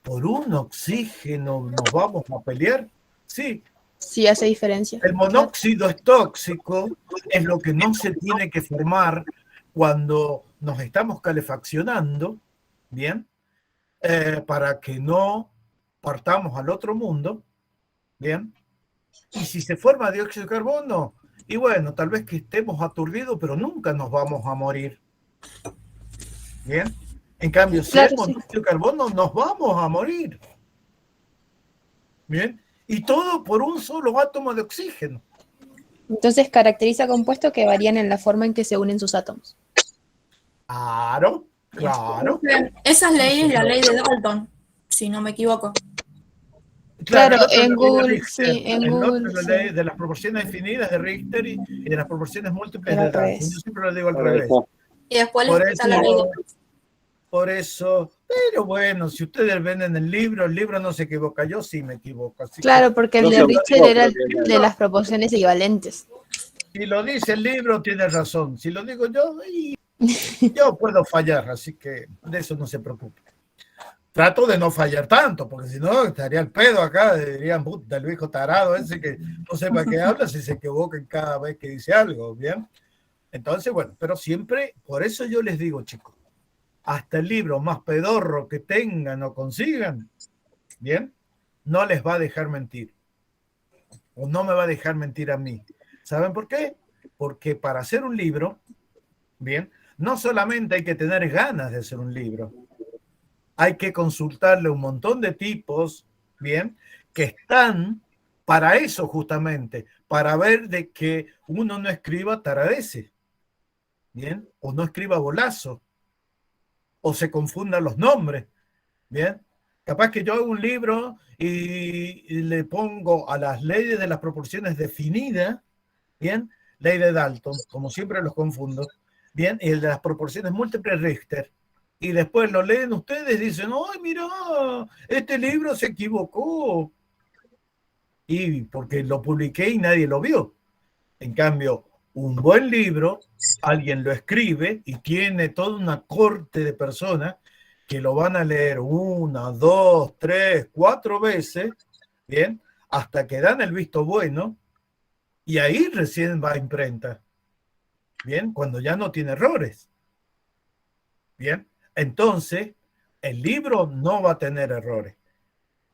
por un oxígeno nos vamos a pelear. Sí, Sí, hace diferencia. el Claro. monóxido es tóxico, es lo que no se tiene que formar cuando nos estamos calefaccionando, ¿bien? Para que no partamos al otro mundo, ¿bien? Y si se forma dióxido de carbono, y bueno, tal vez que estemos aturdidos, pero nunca nos vamos a morir, ¿bien? En cambio, si hay Claro, sí. monóxido de carbono, nos vamos a morir, ¿bien? Y todo por un solo átomo de oxígeno. Entonces caracteriza compuestos que varían en la forma en que se unen sus átomos. Claro, claro. Esa ley es la ley de Dalton, si no me equivoco. Claro, Claro, el otro es en la ley de Google, Richter. sí, en El otro Google, es la sí. ley de las proporciones definidas de Richter y de las proporciones múltiples Era de al Dalton. Yo revés. siempre lo digo al Ahora ahí revés. está. Y después Por está la ley de eso, pero bueno, si ustedes ven en el libro no se equivoca, yo sí me equivoco. Así Claro, que porque el No de se Richter equivocó, era creo el que de las proporciones equivalentes. si lo dice el libro, tiene razón. Si lo digo yo, yo puedo fallar, así que de eso no se preocupe. Trato de no fallar tanto, porque si no estaría el pedo acá, dirían, puta, el viejo tarado ese que no sepa qué habla si se equivoca en cada vez que dice algo, ¿bien? Entonces, bueno, pero siempre, por eso yo les digo, chicos, hasta el libro más pedorro que tengan o consigan, ¿bien? No les va a dejar mentir. O no me va a dejar mentir a mí. ¿Saben por qué? Porque para hacer un libro, ¿bien? No solamente hay que tener ganas de hacer un libro, hay que consultarle un montón de tipos, ¿bien? Que están para eso justamente, para ver de que uno no escriba taradece, ¿bien? O no escriba bolazo, o se confundan los nombres, ¿bien? Capaz que yo hago un libro y le pongo a las leyes de las proporciones definidas, ¿bien? Ley de Dalton, como siempre los confundo, ¿bien? Y el de las proporciones múltiples Richter. Y después lo leen ustedes y dicen, ¡ay, mira! Este libro se equivocó. Y porque lo publiqué y nadie lo vio. En cambio, Un buen libro, alguien lo escribe y tiene toda una corte de personas que lo van a leer 1, 2, 3, 4 veces, ¿bien? Hasta que dan el visto bueno y ahí recién va a imprenta, ¿bien? Cuando ya no tiene errores, ¿bien? Entonces, el libro no va a tener errores.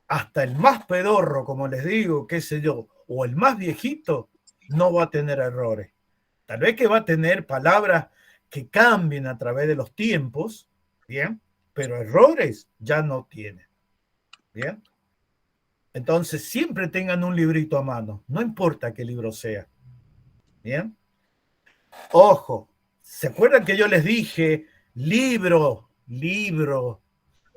Hasta el más pedorro, como les digo, qué sé yo, o el más viejito, no va a tener errores. Tal vez que va a tener palabras que cambien a través de los tiempos, ¿bien? Pero errores ya no tiene, ¿bien? Entonces, siempre tengan un librito a mano, no importa qué libro sea, ¿bien? Ojo, ¿se acuerdan que yo les dije libro, libro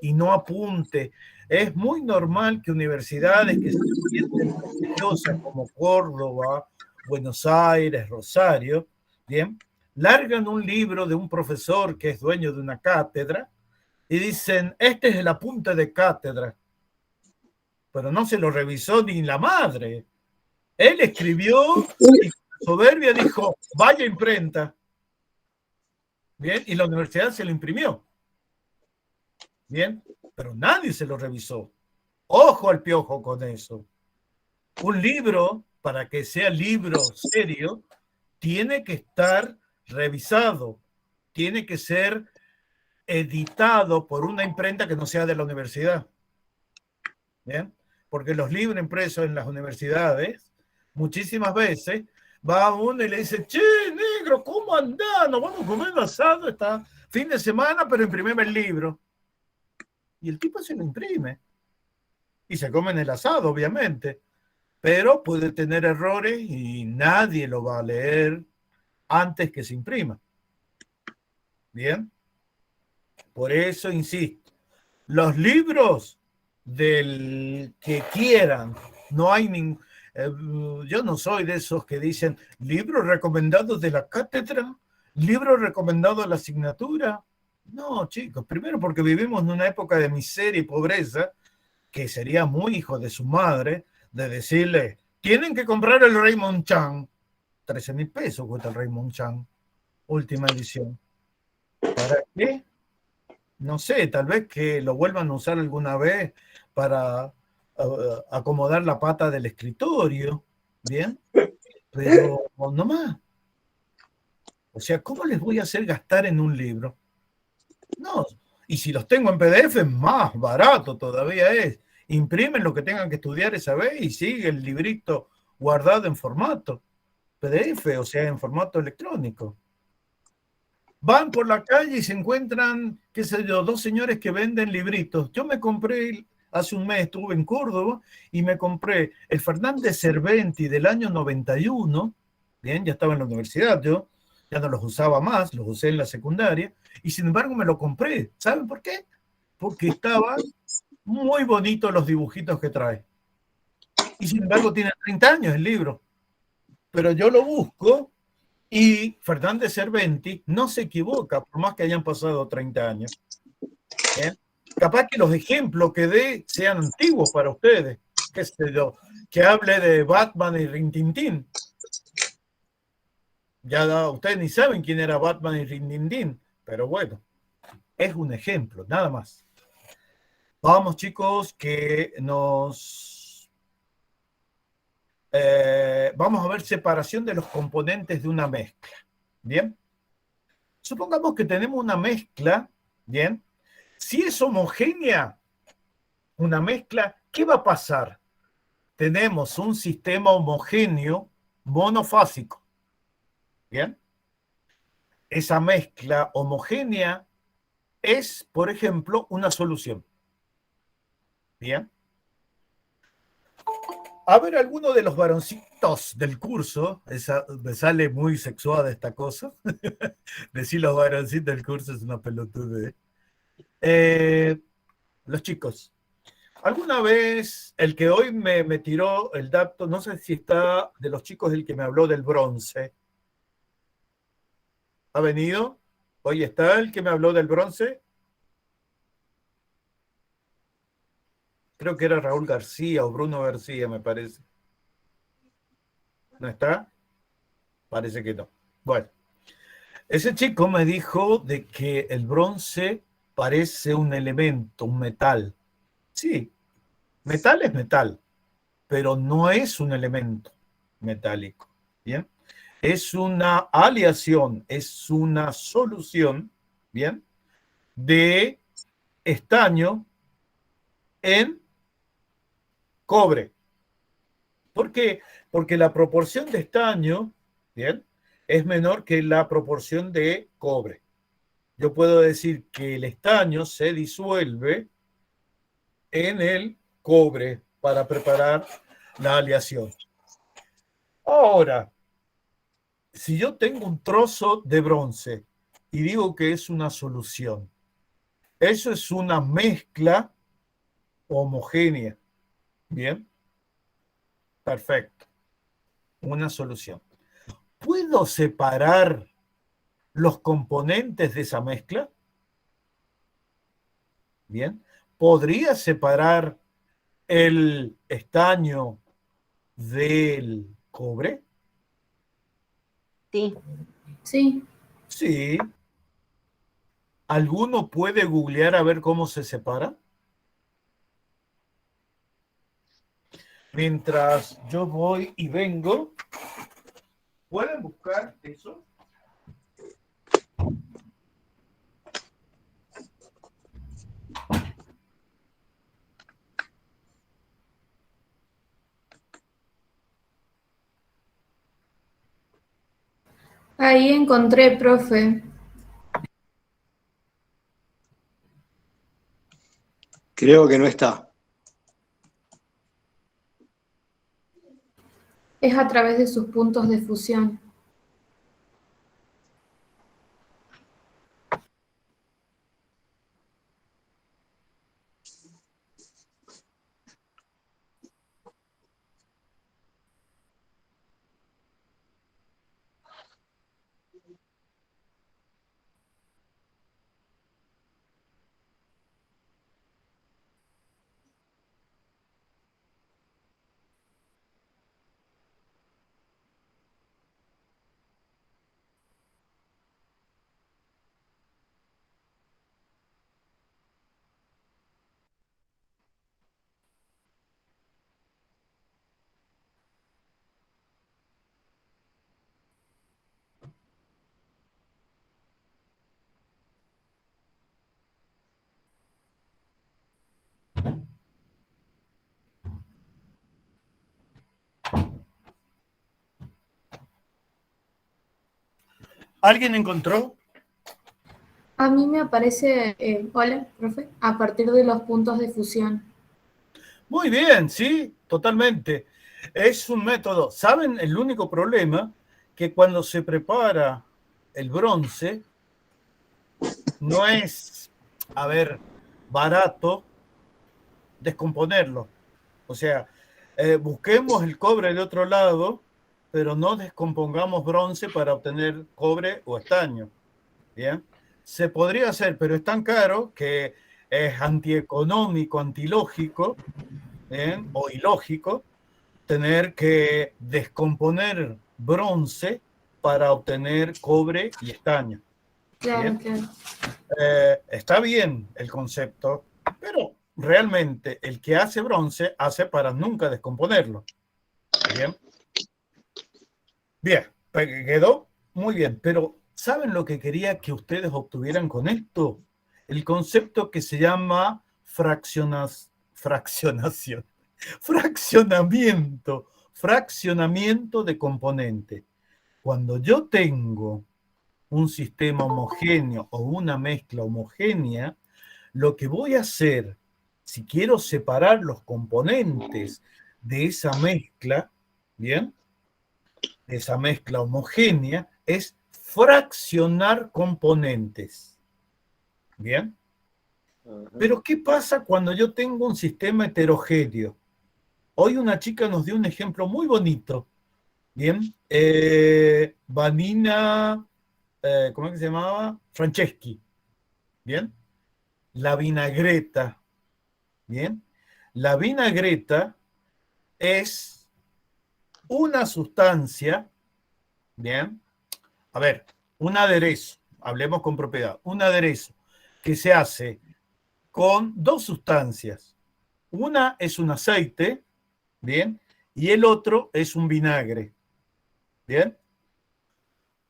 y no apunte? Es muy normal que universidades que se sienten prestigiosas como Córdoba, Buenos Aires, Rosario, ¿bien? Largan un libro de un profesor que es dueño de una cátedra y dicen, este es el apunte de cátedra, pero no se lo revisó ni la madre. Él escribió y con soberbia dijo, vaya imprenta. Bien, y la universidad se lo imprimió. Bien, pero nadie se lo revisó. Ojo al piojo con eso. Un libro, para que sea libro serio, tiene que estar revisado, tiene que ser editado por una imprenta que no sea de la universidad. ¿Bien? Porque los libros impresos en las universidades, muchísimas veces, va uno y le dice, che, negro, ¿cómo andás? Nos vamos a comer un asado esta fin de semana, pero imprimime el libro. Y el tipo se lo imprime. Y se comen el asado, obviamente. Pero puede tener errores y nadie lo va a leer antes que se imprima. Bien. Por eso insisto, los libros del que quieran, no hay ningún... yo no soy de esos que dicen libros recomendados de la cátedra, libros recomendados de la asignatura. No, chicos, primero porque vivimos en una época de miseria y pobreza que sería muy hijo de su madre de decirle, tienen que comprar el Raymond Chan, 13,000 pesos cuesta el Raymond Chan, última edición. ¿Para qué? No sé, tal vez que lo vuelvan a usar alguna vez para acomodar la pata del escritorio, ¿bien? Pero no más. O sea, ¿cómo les voy a hacer gastar en un libro? No, y si los tengo en PDF, más barato todavía es. Imprimen lo que tengan que estudiar esa vez y sigue el librito guardado en formato PDF, o sea, en formato electrónico. Van por la calle y se encuentran, qué sé yo, dos señores que venden libritos. Yo me compré, hace un mes estuve en Córdoba y me compré el Fernández Cerventi del año 91. Bien, ya estaba en la universidad yo, ya no los usaba más, los usé en la secundaria, y sin embargo me lo compré. ¿Saben por qué? Porque estaban muy bonitos los dibujitos que trae. Y sin embargo tiene 30 años el libro. Pero yo lo busco y Fernández Cerventi no se equivoca, por más que hayan pasado 30 años. ¿Eh? Capaz que los ejemplos que dé sean antiguos para ustedes. ¿Qué sé yo? Que hable de Batman y Rintintín. Ya ustedes ni saben quién era Batman y Rintintín, pero bueno, es un ejemplo, nada más. Vamos, chicos, que vamos a ver separación de los componentes de una mezcla. Bien. Supongamos que tenemos una mezcla, bien. Si es homogénea, una mezcla, ¿qué va a pasar? Tenemos un sistema homogéneo monofásico. Bien. Esa mezcla homogénea es, por ejemplo, una solución. Bien. A ver, alguno de los varoncitos del curso, me sale muy sexuada esta cosa. Decir los varoncitos del curso es una pelotudez. Los chicos. ¿Alguna vez el que hoy me tiró el dato, no sé si está de los chicos el que me habló del bronce? ¿Ha venido? ¿Hoy está el que me habló del bronce? Creo que era Raúl García o Bruno García, me parece. ¿No está? parece que no. Bueno, ese chico me dijo de que el bronce parece un elemento, un metal. Sí, metal es metal, pero no es un elemento metálico. ¿Bien? Es una aleación, es una solución, ¿bien? De estaño en cobre. ¿Por qué? Porque la proporción de estaño, ¿bien? Es menor que la proporción de cobre. Yo puedo decir que el estaño se disuelve en el cobre para preparar la aleación. Ahora, si yo tengo un trozo de bronce y digo que es una solución, eso es una mezcla homogénea. Bien, perfecto. Una solución. ¿Puedo separar los componentes de esa mezcla? Bien. ¿Podría separar el estaño del cobre? Sí, Sí. Sí. ¿Alguno puede googlear a ver cómo se separa? Mientras yo voy y vengo, ¿pueden buscar eso? Ahí encontré, profe. Creo que no está. Es a través de sus puntos de fusión. ¿Alguien encontró? A mí me aparece, hola, profe, a partir de los puntos de fusión. Muy bien, sí, totalmente. Es un método. ¿Saben el único problema? Que cuando se prepara el bronce, no es, a ver, barato descomponerlo. O sea, busquemos el cobre de otro lado, pero no descompongamos bronce para obtener cobre o estaño. ¿Bien? Se podría hacer, pero es tan caro que es antieconómico, antilógico, ¿bien? O ilógico tener que descomponer bronce para obtener cobre y estaño. Claro, ¿Bien? claro. Está bien el concepto, pero realmente el que hace bronce hace para nunca descomponerlo. Bien, bien, quedó muy bien, pero ¿saben lo que quería que ustedes obtuvieran con esto? El concepto que se llama fraccionación, fraccionamiento de componente. Cuando yo tengo un sistema homogéneo o una mezcla homogénea, lo que voy a hacer, si quiero separar los componentes de esa mezcla, ¿bien? De esa mezcla homogénea, es fraccionar componentes. ¿Bien? Pero ¿qué pasa cuando yo tengo un sistema heterogéneo? Hoy una chica nos dio un ejemplo muy bonito. ¿Bien? Vanina, ¿cómo es que se llamaba? Franceschi. ¿Bien? La vinagreta. ¿Bien? La vinagreta es una sustancia Bien. A ver, un aderezo, hablemos con propiedad, un aderezo que se hace con dos sustancias. Una es un aceite, bien, y el otro es un vinagre, bien.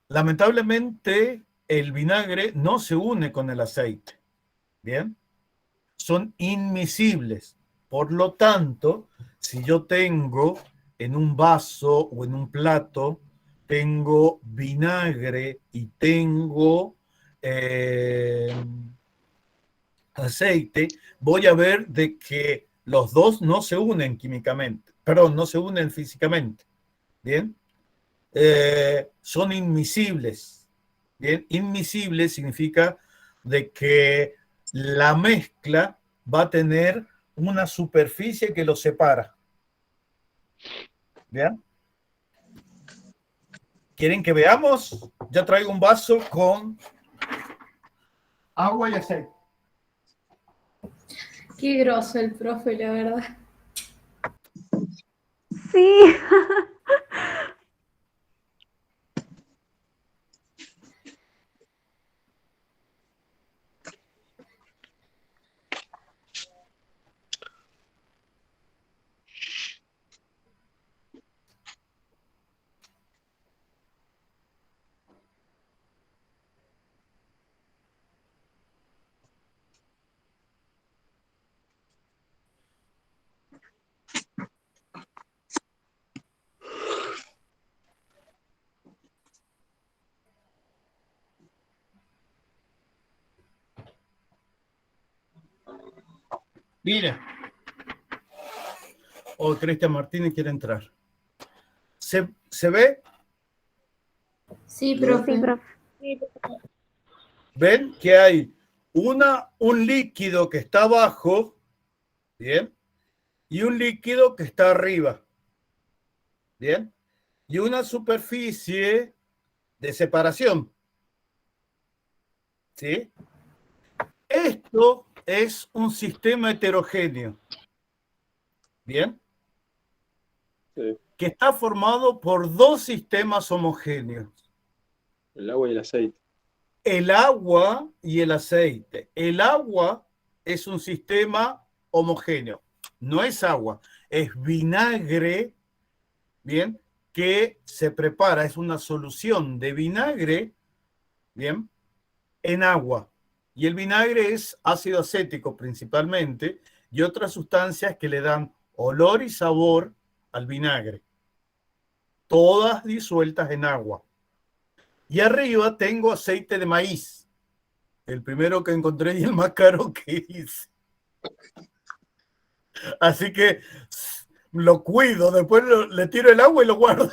Lamentablemente, el vinagre no se une con el aceite, bien. Son inmiscibles. Por lo tanto, si yo tengo en un vaso o en un plato, tengo vinagre y tengo aceite, voy a ver de que los dos no se unen químicamente, perdón, no se unen físicamente. Bien, son inmiscibles. Bien, inmiscible significa de que la mezcla va a tener una superficie que los separa. Bien. ¿Quieren que veamos? Ya traigo un vaso con agua y aceite. Qué groso el profe, la verdad. Sí. Mira. O Cristian Martínez quiere entrar. ¿Se ve? Sí, profe. Sí, profe. Ven que hay un líquido que está abajo, ¿bien? Y un líquido que está arriba, ¿bien? Y una superficie de separación, ¿sí? Esto es un sistema heterogéneo, ¿bien? Sí. Que está formado por dos sistemas homogéneos. El agua y el aceite. El agua y el aceite. El agua es un sistema homogéneo. No es agua, es vinagre, ¿bien? Que se prepara, es una solución de vinagre, ¿bien? En agua. Y el vinagre es ácido acético principalmente y otras sustancias que le dan olor y sabor al vinagre. Todas disueltas en agua. Y arriba tengo aceite de maíz. El primero que encontré y el más caro que hice. Así que lo cuido, después le tiro el agua y lo guardo.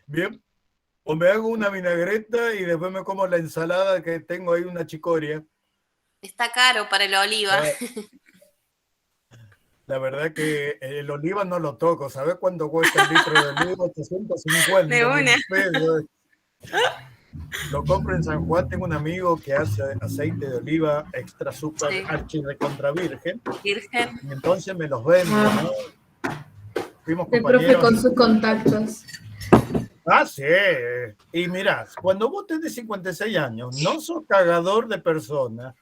Bien. O me hago una vinagreta y después me como la ensalada que tengo ahí, una chicoria. Está caro para el oliva. La verdad que el oliva no lo toco. ¿Sabes cuánto cuesta el litro de oliva? 850 De una. pesos. Lo compro en San Juan. Tengo un amigo que hace aceite de oliva extra super Sí. archi de contra virgen. Virgen. Y entonces me los vende, ¿no? Fuimos El profe compañeros. con sus contactos. Ah, sí. Y mirá, cuando vos tenés 56 años, no sos cagador de personas.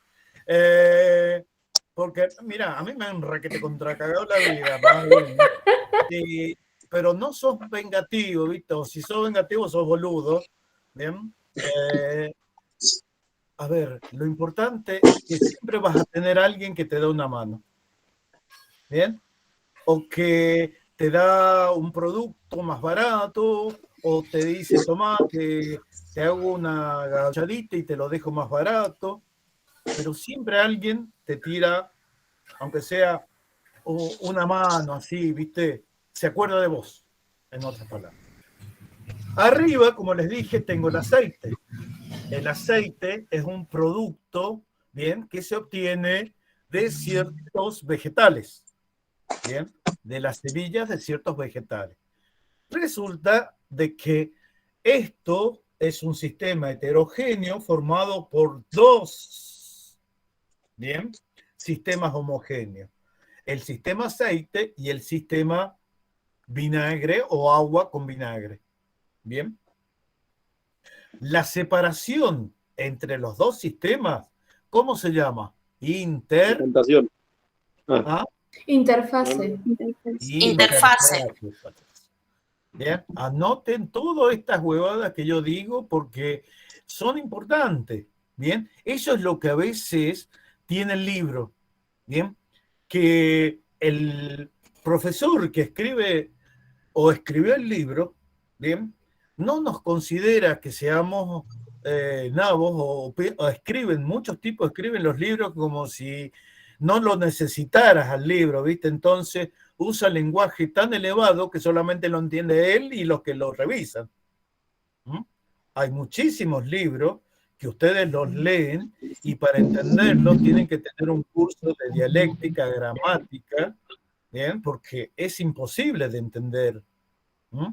Porque, mira, a mí me han requete contra cagado la vida, más bien. Pero no sos vengativo, ¿viste? O si sos vengativo, sos boludo. ¿Bien? A ver, lo importante es que siempre vas a tener a alguien que te da una mano. ¿Bien? O que te da un producto más barato, o te dice, tomá, te hago una gachadita y te lo dejo más barato. Pero siempre alguien te tira, aunque sea una mano así, ¿viste? Se acuerda de vos, en otras palabras. Arriba, como les dije, tengo el aceite. El aceite es un producto, ¿bien? Que se obtiene de ciertos vegetales, ¿bien? De las semillas de ciertos vegetales. Resulta de que esto es un sistema heterogéneo formado por dos, ¿bien? Sistemas homogéneos. El sistema aceite y el sistema vinagre o agua con vinagre. Bien. La separación entre los dos sistemas, ¿cómo se llama? Decantación. ¿Ah? Interfase. Interfase. Bien, anoten todas estas huevadas que yo digo porque son importantes. Bien, eso es lo que a veces tiene el libro. Bien, que el profesor que escribe o escribió el libro, bien, no nos considera que seamos nabos o escriben, muchos tipos escriben los libros como si no lo necesitaras al libro, ¿viste? Entonces usa lenguaje tan elevado que solamente lo entiende él y los que lo revisan. ¿Mm? Hay muchísimos libros que ustedes los leen y para entenderlos tienen que tener un curso de dialéctica, gramática, ¿bien? Porque es imposible de entender. ¿Mm?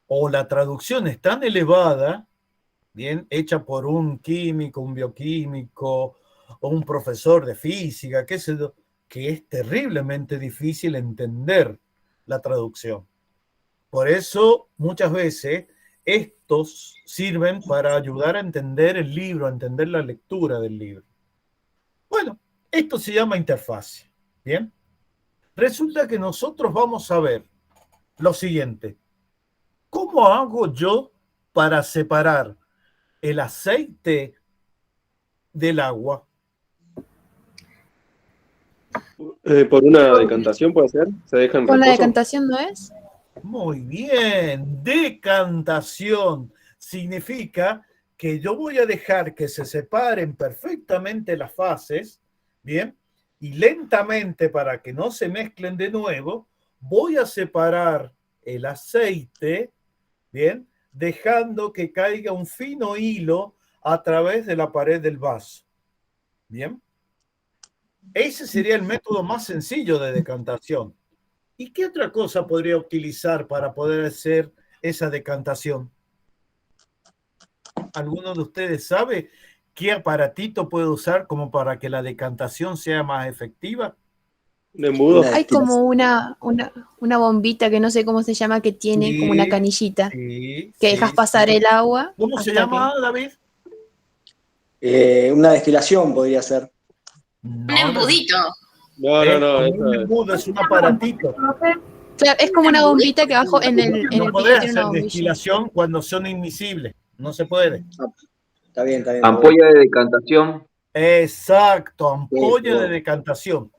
O la traducción es tan elevada, bien, hecha por un químico, un bioquímico o un profesor de física, qué sé yo, que es terriblemente difícil entender la traducción. Por eso, muchas veces, estos sirven para ayudar a entender el libro, a entender la lectura del libro. Bueno, esto se llama interfase. Bien. Resulta que nosotros vamos a ver lo siguiente. ¿Cómo hago yo para separar el aceite del agua? Por una decantación puede ser. Se deja en Con la reposo. decantación, ¿no es? Muy bien, decantación significa que yo voy a dejar que se separen perfectamente las fases, ¿bien? Y lentamente, para que no se mezclen de nuevo, voy a separar el aceite, ¿bien? Dejando que caiga un fino hilo a través de la pared del vaso, ¿bien? Ese sería el método más sencillo de decantación. ¿Y qué otra cosa podría utilizar para poder hacer esa decantación? ¿Alguno de ustedes sabe qué aparatito puede usar como para que la decantación sea más efectiva? Un embudo. Hay como una bombita que no sé cómo se llama, que tiene como una canillita Sí, que dejas sí, pasar sí. el agua. ¿Cómo se hasta llama, David? Una destilación podría ser. Un No, embudito. No, es no, como eso un es. embudo, es un aparatito. Claro, es como una bombita que abajo en el No piso podés tiene una hacer bombilla. destilación cuando son inmiscibles. No se puede. Está bien, está bien. Ampolla de decantación. Exacto, ampolla Eso. de decantación.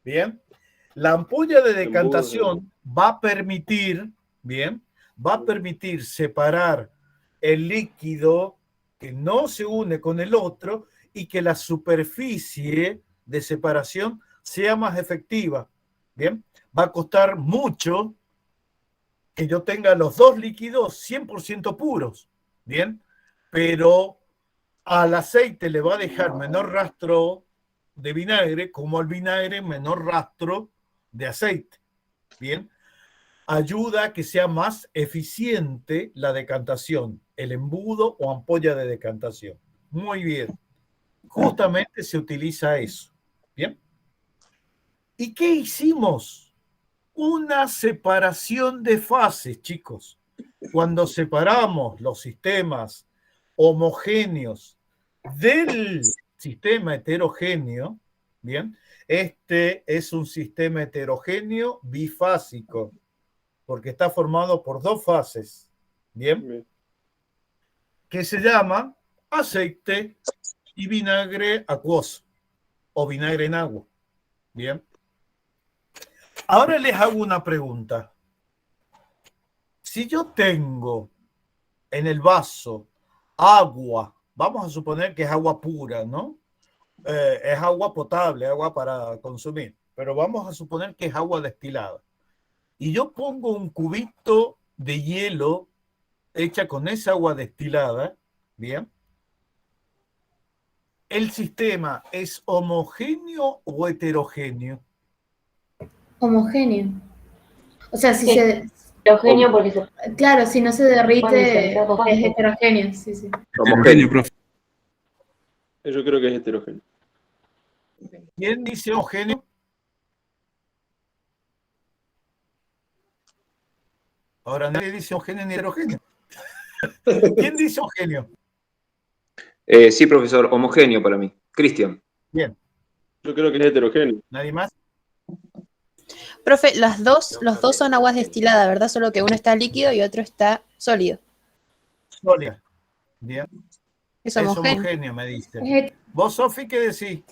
Bien. La ampolla de decantación va a permitir, bien, va a permitir separar el líquido que no se une con el otro y que la superficie de separación sea más efectiva. Bien, va a costar mucho que yo tenga los dos líquidos 100% puros. Bien, pero al aceite le va a dejar menor rastro de vinagre, como al vinagre menor rastro de aceite. Bien, ayuda a que sea más eficiente la decantación, el embudo o ampolla de decantación. Muy bien, justamente se utiliza eso. Bien, ¿y qué hicimos? Una separación de fases, chicos. Cuando separamos los sistemas homogéneos del sistema heterogéneo, bien, este es un sistema heterogéneo bifásico, porque está formado por dos fases, bien, que se llaman aceite y vinagre acuoso o vinagre en agua, bien. Ahora les hago una pregunta. Si yo tengo en el vaso agua, vamos a suponer que es agua pura, ¿no? Es agua potable, agua para consumir, pero vamos a suponer que es agua destilada. Y yo pongo un cubito de hielo hecha con esa agua destilada, ¿bien? ¿El sistema es homogéneo o heterogéneo? Homogéneo. O sea, si Sí. se... Heterogéneo porque se Claro, si no se derrite, concentrar dos es gases. heterogéneo, sí, sí. Homogéneo, profe. Yo creo que es heterogéneo. ¿Quién dice homogéneo? Ahora nadie dice homogéneo ni heterogéneo. ¿Quién dice homogéneo? Sí, profesor, homogéneo para mí. Cristian. Bien. Yo creo que es heterogéneo. ¿Nadie más? Profe, los dos son aguas destiladas, ¿verdad? Solo que uno está líquido y otro está sólido. Sólida. Bien. Es Es homogéneo. homogéneo, me dice. Es ¿Vos, Sofi, qué decís?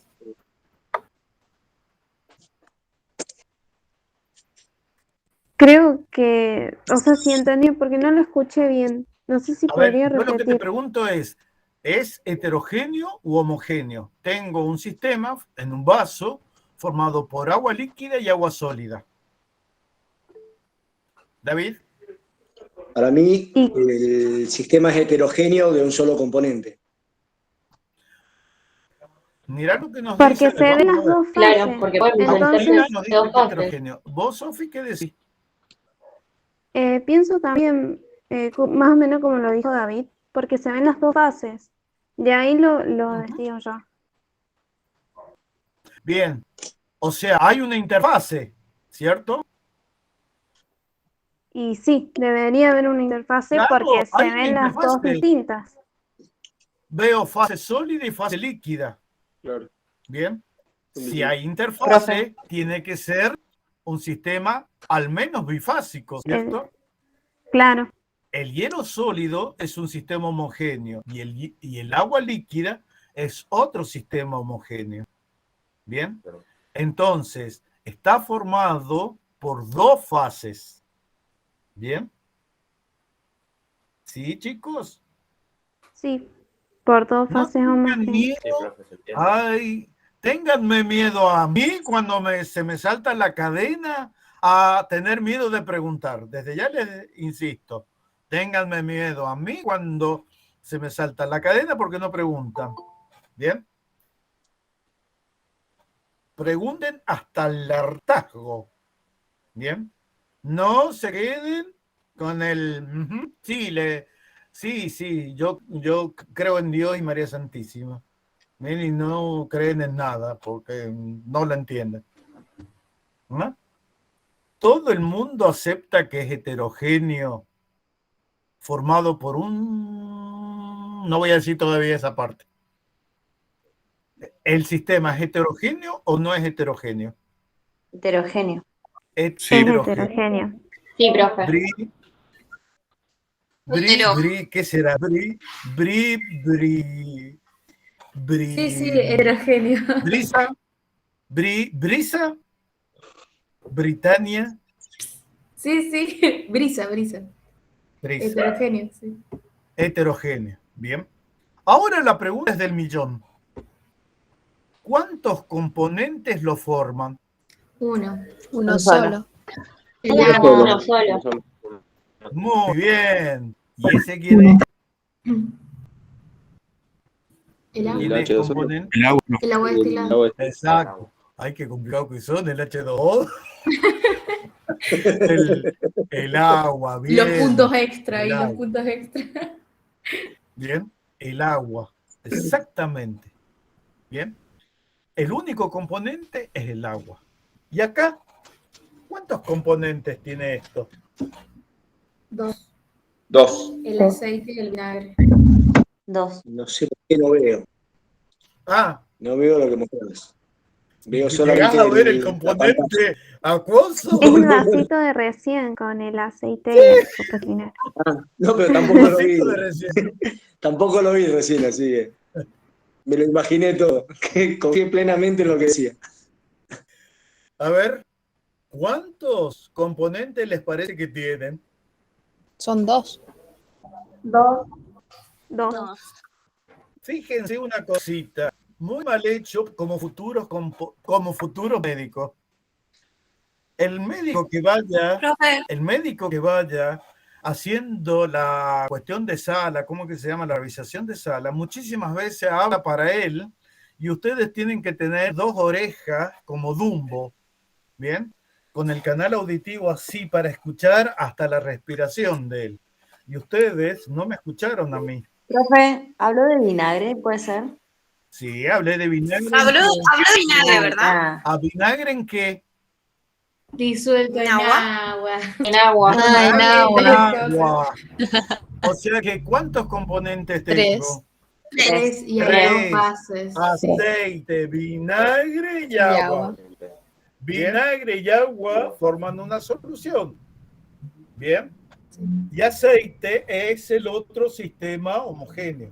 Creo que, o sea, sí entendí, porque no lo escuché bien. No sé si A ver, podría yo lo que te repetir. pregunto ¿es heterogéneo u homogéneo? Tengo un sistema en un vaso formado por agua líquida y agua sólida. David, Para mí, el sistema es heterogéneo de un solo componente. mirá lo que nos Porque dice. se ven las vamos a ver. dos Claro, fases. porque pueden Entonces, visualizarse Nos dice dos que es fases. heterogéneo. ¿Vos, Sofi, qué decís? pienso también, más o menos como lo dijo David, porque se ven las dos fases. De ahí lo digo yo. Bien. O sea, hay una interfase, ¿cierto? Y sí, debería haber una interfase Claro, porque se hay una ven las dos interfase. distintas. Veo fase sólida y fase líquida. Claro. Bien. Son Si distintos. hay interfase, tiene que ser un sistema al menos bifásico, ¿cierto? Claro. El hielo sólido es un sistema homogéneo y el agua líquida es otro sistema homogéneo. ¿Bien? Entonces, está formado por dos fases. ¿Bien? ¿Sí, chicos? Sí, por dos No fases tengan homogéneas. miedo. Ay, ténganme miedo a mí cuando se me salta la cadena a tener miedo de preguntar. Desde ya les insisto, ténganme miedo a mí cuando se me salta la cadena porque no preguntan. ¿Bien? Pregunten hasta el hartazgo. ¿Bien? No se queden con el... Sí, yo creo en Dios y María Santísima. Y no creen en nada porque no la entienden. ¿No? Todo el mundo acepta que es heterogéneo, formado por un... No voy a decir todavía esa parte. ¿El sistema es heterogéneo o no es heterogéneo? Heterogéneo. Es heterogéneo. Sí, profe. ¿Qué será? Sí, heterogéneo. Brisa, Britannia. Sí, brisa. Heterogéneo, sí. Heterogéneo, bien. Ahora la pregunta es del millón. ¿Cuántos componentes lo forman? Uno solo. El agua. Uno solo. Muy bien. ¿Y ese quién es? El agua. ¿Quién es H2O. componente? El agua. El agua destilada. Exacto. Ay, qué complicado que son el H2O. el agua, bien. Los puntos extra El y los agua. puntos extra. Bien, el agua. Exactamente. Bien. El único componente es el agua. ¿Y acá? ¿Cuántos componentes tiene esto? 2. Dos. El aceite y el vinagre. 2. No sé por qué no veo. No veo lo que mostrás. Veo solamente ¿Llegás a ver el la componente acuoso? Es el vasito de recién con el aceite y el azúcar vinagre. No, pero tampoco lo vi. Vasito de recién. Tampoco lo vi recién, así que me lo imaginé todo. Que confié plenamente en lo que decía. A ver, ¿cuántos componentes les parece que tienen? Son dos. 2. Fíjense una cosita, muy mal hecho como futuros médicos. El médico que vaya haciendo la cuestión de sala, ¿cómo que se llama? La revisación de sala, muchísimas veces habla para él y ustedes tienen que tener 2 orejas como Dumbo, ¿bien? Con el canal auditivo así para escuchar hasta la respiración de él. Y ustedes no me escucharon a mí. Profe, ¿habló de vinagre? ¿Puede ser? Sí, hablé de vinagre. Habló de vinagre, ¿verdad? ¿A vinagre en qué? Disuelto en agua. En agua. En agua. Agua. O sea que, ¿cuántos componentes Tres. tengo? 3 y hay Tres. 2 fases. Aceite, vinagre y agua. Vinagre y agua forman una solución. Bien. Y aceite es el otro sistema homogéneo.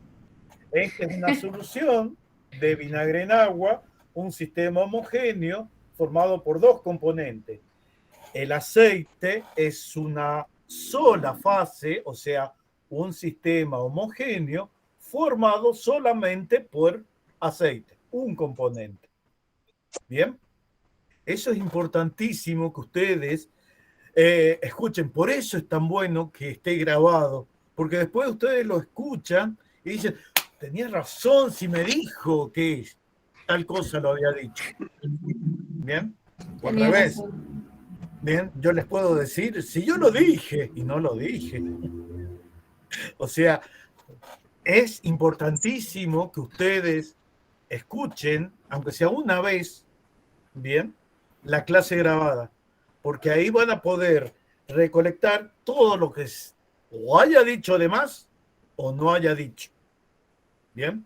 Esta es una solución de vinagre en agua, un sistema homogéneo formado por dos componentes. El aceite es una sola fase, o sea, un sistema homogéneo formado solamente por aceite, un componente. Bien, eso es importantísimo que ustedes escuchen. Por eso es tan bueno que esté grabado, porque después ustedes lo escuchan y dicen, tenía razón si me dijo que tal cosa lo había dicho. Bien, o al revés. Bien, yo les puedo decir, si yo lo dije y no lo dije. O sea, es importantísimo que ustedes escuchen, aunque sea una vez, bien, la clase grabada, porque ahí van a poder recolectar todo lo que o haya dicho de más o no haya dicho. Bien.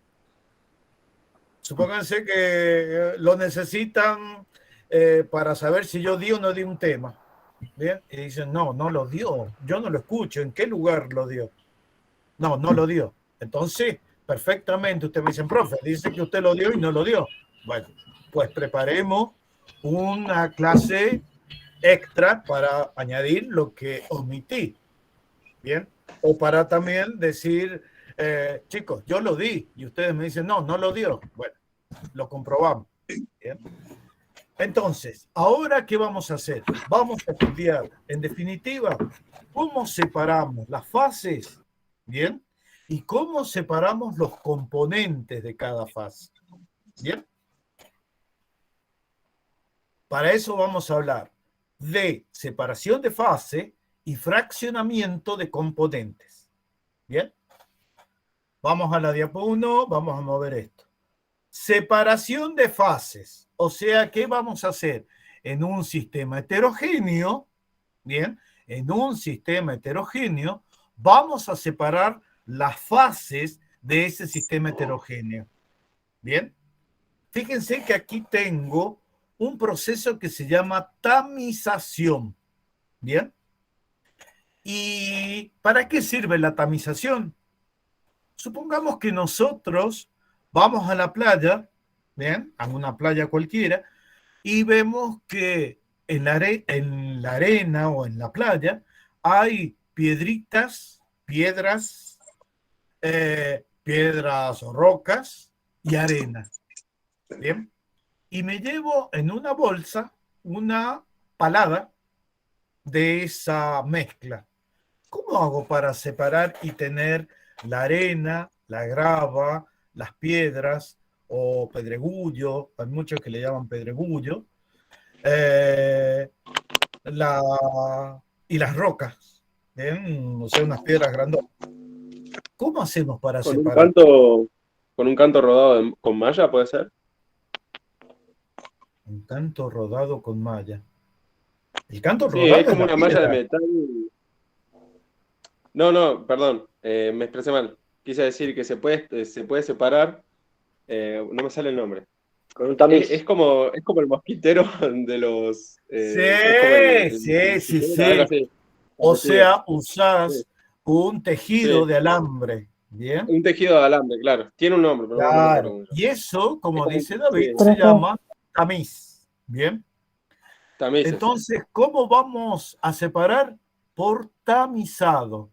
Supónganse que lo necesitan para saber si yo di o no di un tema. Bien. Y dicen, no, no lo dio. Yo no lo escucho. ¿En qué lugar lo dio? No, no lo dio. Entonces, perfectamente, usted me dice, profe, dice que usted lo dio y no lo dio. Bueno, pues preparemos una clase extra para añadir lo que omití. Bien. O para también decir, chicos, yo lo di y ustedes me dicen, no, no lo dio. Bueno, lo comprobamos. Bien. Entonces, ¿ahora qué vamos a hacer? Vamos a estudiar, en definitiva, cómo separamos las fases, ¿bien? Y cómo separamos los componentes de cada fase, ¿bien? Para eso vamos a hablar de separación de fase y fraccionamiento de componentes, ¿bien? Vamos a la diapo 1, vamos a mover esto. Separación de fases, o sea, ¿qué vamos a hacer? En un sistema heterogéneo, ¿bien? En un sistema heterogéneo, vamos a separar las fases de ese sistema heterogéneo, ¿bien? Fíjense que aquí tengo un proceso que se llama tamización, ¿bien? ¿Y para qué sirve la tamización? Supongamos que nosotros vamos a la playa, ¿bien? A una playa cualquiera, y vemos que en la arena o en la playa hay piedritas, piedras o rocas y arena, ¿bien? Y me llevo en una bolsa una palada de esa mezcla. ¿Cómo hago para separar y tener la arena, la grava, las piedras o pedregullo? Hay muchos que le llaman pedregullo. Y las rocas, ¿bien? O sea, unas piedras grandotas. ¿Cómo hacemos para separar? Con un canto rodado con malla, ¿puede ser? Un canto rodado con malla. El canto Sí, rodado es como una malla de piedra. metal. No, perdón, me expresé mal. Quise decir que se puede separar, no me sale el nombre. Con un tamiz. Es como el mosquitero de los... Sí. Algo así. O sea, usás un tejido de alambre, ¿bien? Un tejido de alambre, claro. Tiene un nombre, pero no me acuerdo mucho. Y eso, como dice sí. David, se llama tamiz, ¿bien? Tamices. Entonces, ¿cómo vamos a separar? Por tamizado.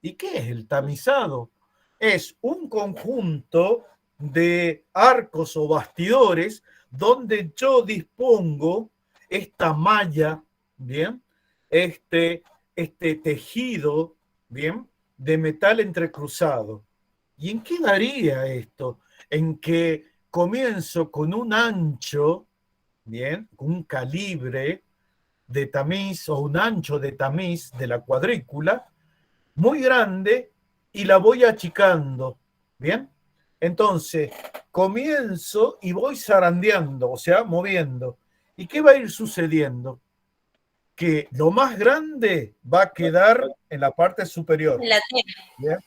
¿Y qué es el tamizado? Es un conjunto de arcos o bastidores donde yo dispongo esta malla, ¿bien? Este tejido, ¿bien? De metal entrecruzado. ¿Y en qué daría esto? En que comienzo con un ancho, ¿bien? Un calibre de tamiz o un ancho de tamiz de la cuadrícula muy grande y la voy achicando, ¿bien? Entonces, comienzo y voy zarandeando, o sea, moviendo. ¿Y qué va a ir sucediendo? que lo más grande va a quedar en la parte superior. En la tela. ¿Bien?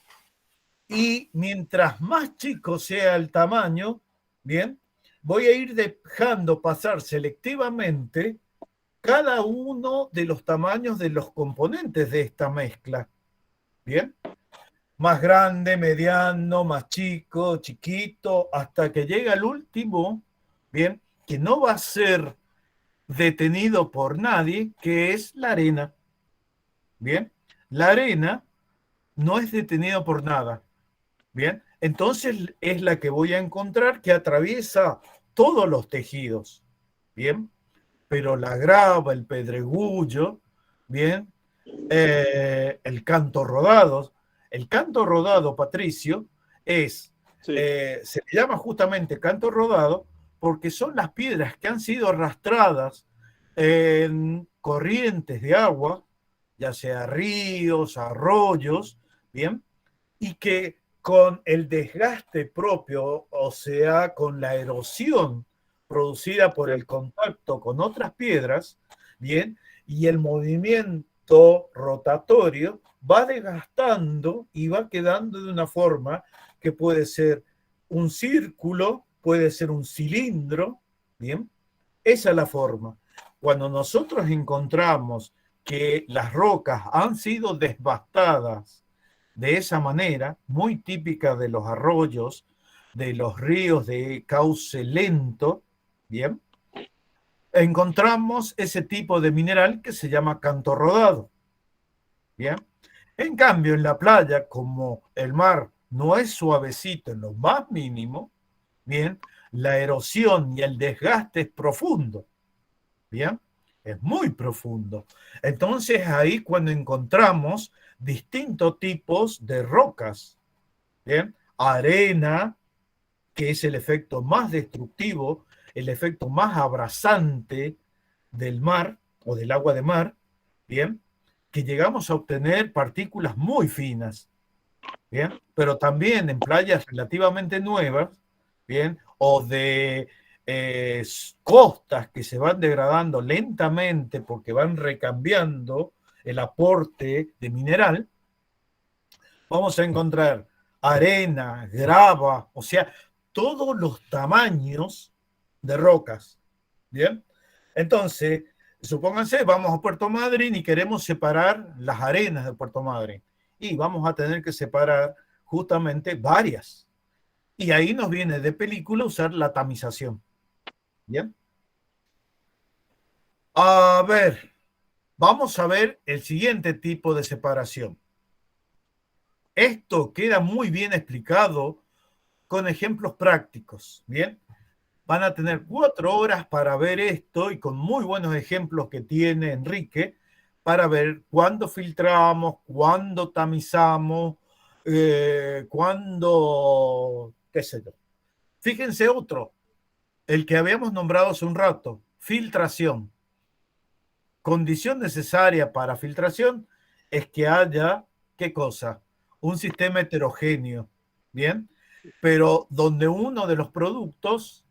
Y mientras más chico sea el tamaño, ¿bien? Voy a ir dejando pasar selectivamente cada uno de los tamaños de los componentes de esta mezcla. ¿Bien? Más grande, mediano, más chico, chiquito, hasta que llega el último, ¿bien? Que no va a ser detenido por nadie, que es la arena. ¿Bien? La arena no es detenida por nada. ¿Bien? Entonces es la que voy a encontrar que atraviesa todos los tejidos. ¿Bien? Pero la grava, el pedregullo, ¿bien? El canto rodado. El canto rodado, Patricio, es, Sí. se le llama justamente canto rodado porque son las piedras que han sido arrastradas en corrientes de agua, ya sea ríos, arroyos, ¿bien? Y que con el desgaste propio, o sea, con la erosión producida por el contacto con otras piedras, ¿bien? Y el movimiento rotatorio va desgastando y va quedando de una forma que puede ser un círculo, puede ser un cilindro, ¿bien? Esa es la forma. Cuando nosotros encontramos que las rocas han sido desbastadas de esa manera, muy típica de los arroyos, de los ríos de cauce lento, ¿bien? Encontramos ese tipo de mineral que se llama canto rodado, ¿bien? En cambio, en la playa, como el mar no es suavecito en lo más mínimo, ¿bien? La erosión y el desgaste es profundo, ¿bien? Es muy profundo. Entonces ahí cuando encontramos distintos tipos de rocas, ¿bien? Arena, que es el efecto más destructivo, el efecto más abrasante del mar o del agua de mar, ¿bien? Que llegamos a obtener partículas muy finas, ¿bien? Pero también en playas relativamente nuevas, ¿bien? O de costas que se van degradando lentamente porque van recambiando el aporte de mineral, vamos a encontrar arena, grava, o sea, todos los tamaños de rocas, ¿bien? Entonces, supónganse, vamos a Puerto Madryn y queremos separar las arenas de Puerto Madryn y vamos a tener que separar justamente varias. Y ahí nos viene de película usar la tamización. ¿Bien? A ver, vamos a ver el siguiente tipo de separación. Esto queda muy bien explicado con ejemplos prácticos. ¿Bien? Van a tener 4 horas para ver esto y con muy buenos ejemplos que tiene Enrique para ver cuándo filtramos, cuándo tamizamos, cuándo, qué sé yo. Fíjense otro, el que habíamos nombrado hace un rato, filtración. Condición necesaria para filtración es que haya, ¿qué cosa? Un sistema heterogéneo, ¿bien? Pero donde uno de los productos,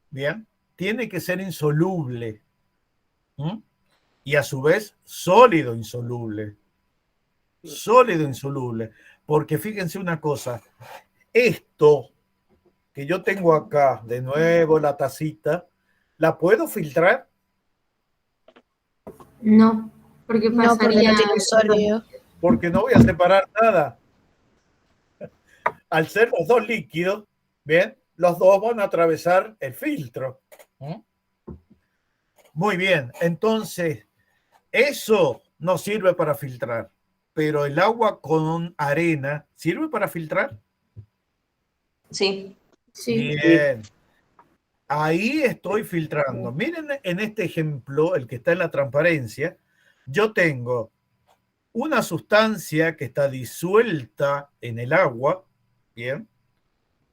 ¿bien? Tiene que ser insoluble. Y a su vez sólido insoluble. Sólido insoluble. Porque fíjense una cosa, esto que yo tengo acá, de nuevo la tacita, ¿la puedo filtrar? No, porque No, porque pasaría. no tiene sólido. Porque no voy a separar nada. Al ser los dos líquidos, ¿bien? Los dos van a atravesar el filtro. Muy bien, entonces eso no sirve para filtrar, pero el agua con arena sirve para filtrar. Sí. Sí. Bien, ahí estoy filtrando. Miren en este ejemplo, el que está en la transparencia, yo tengo una sustancia que está disuelta en el agua, bien,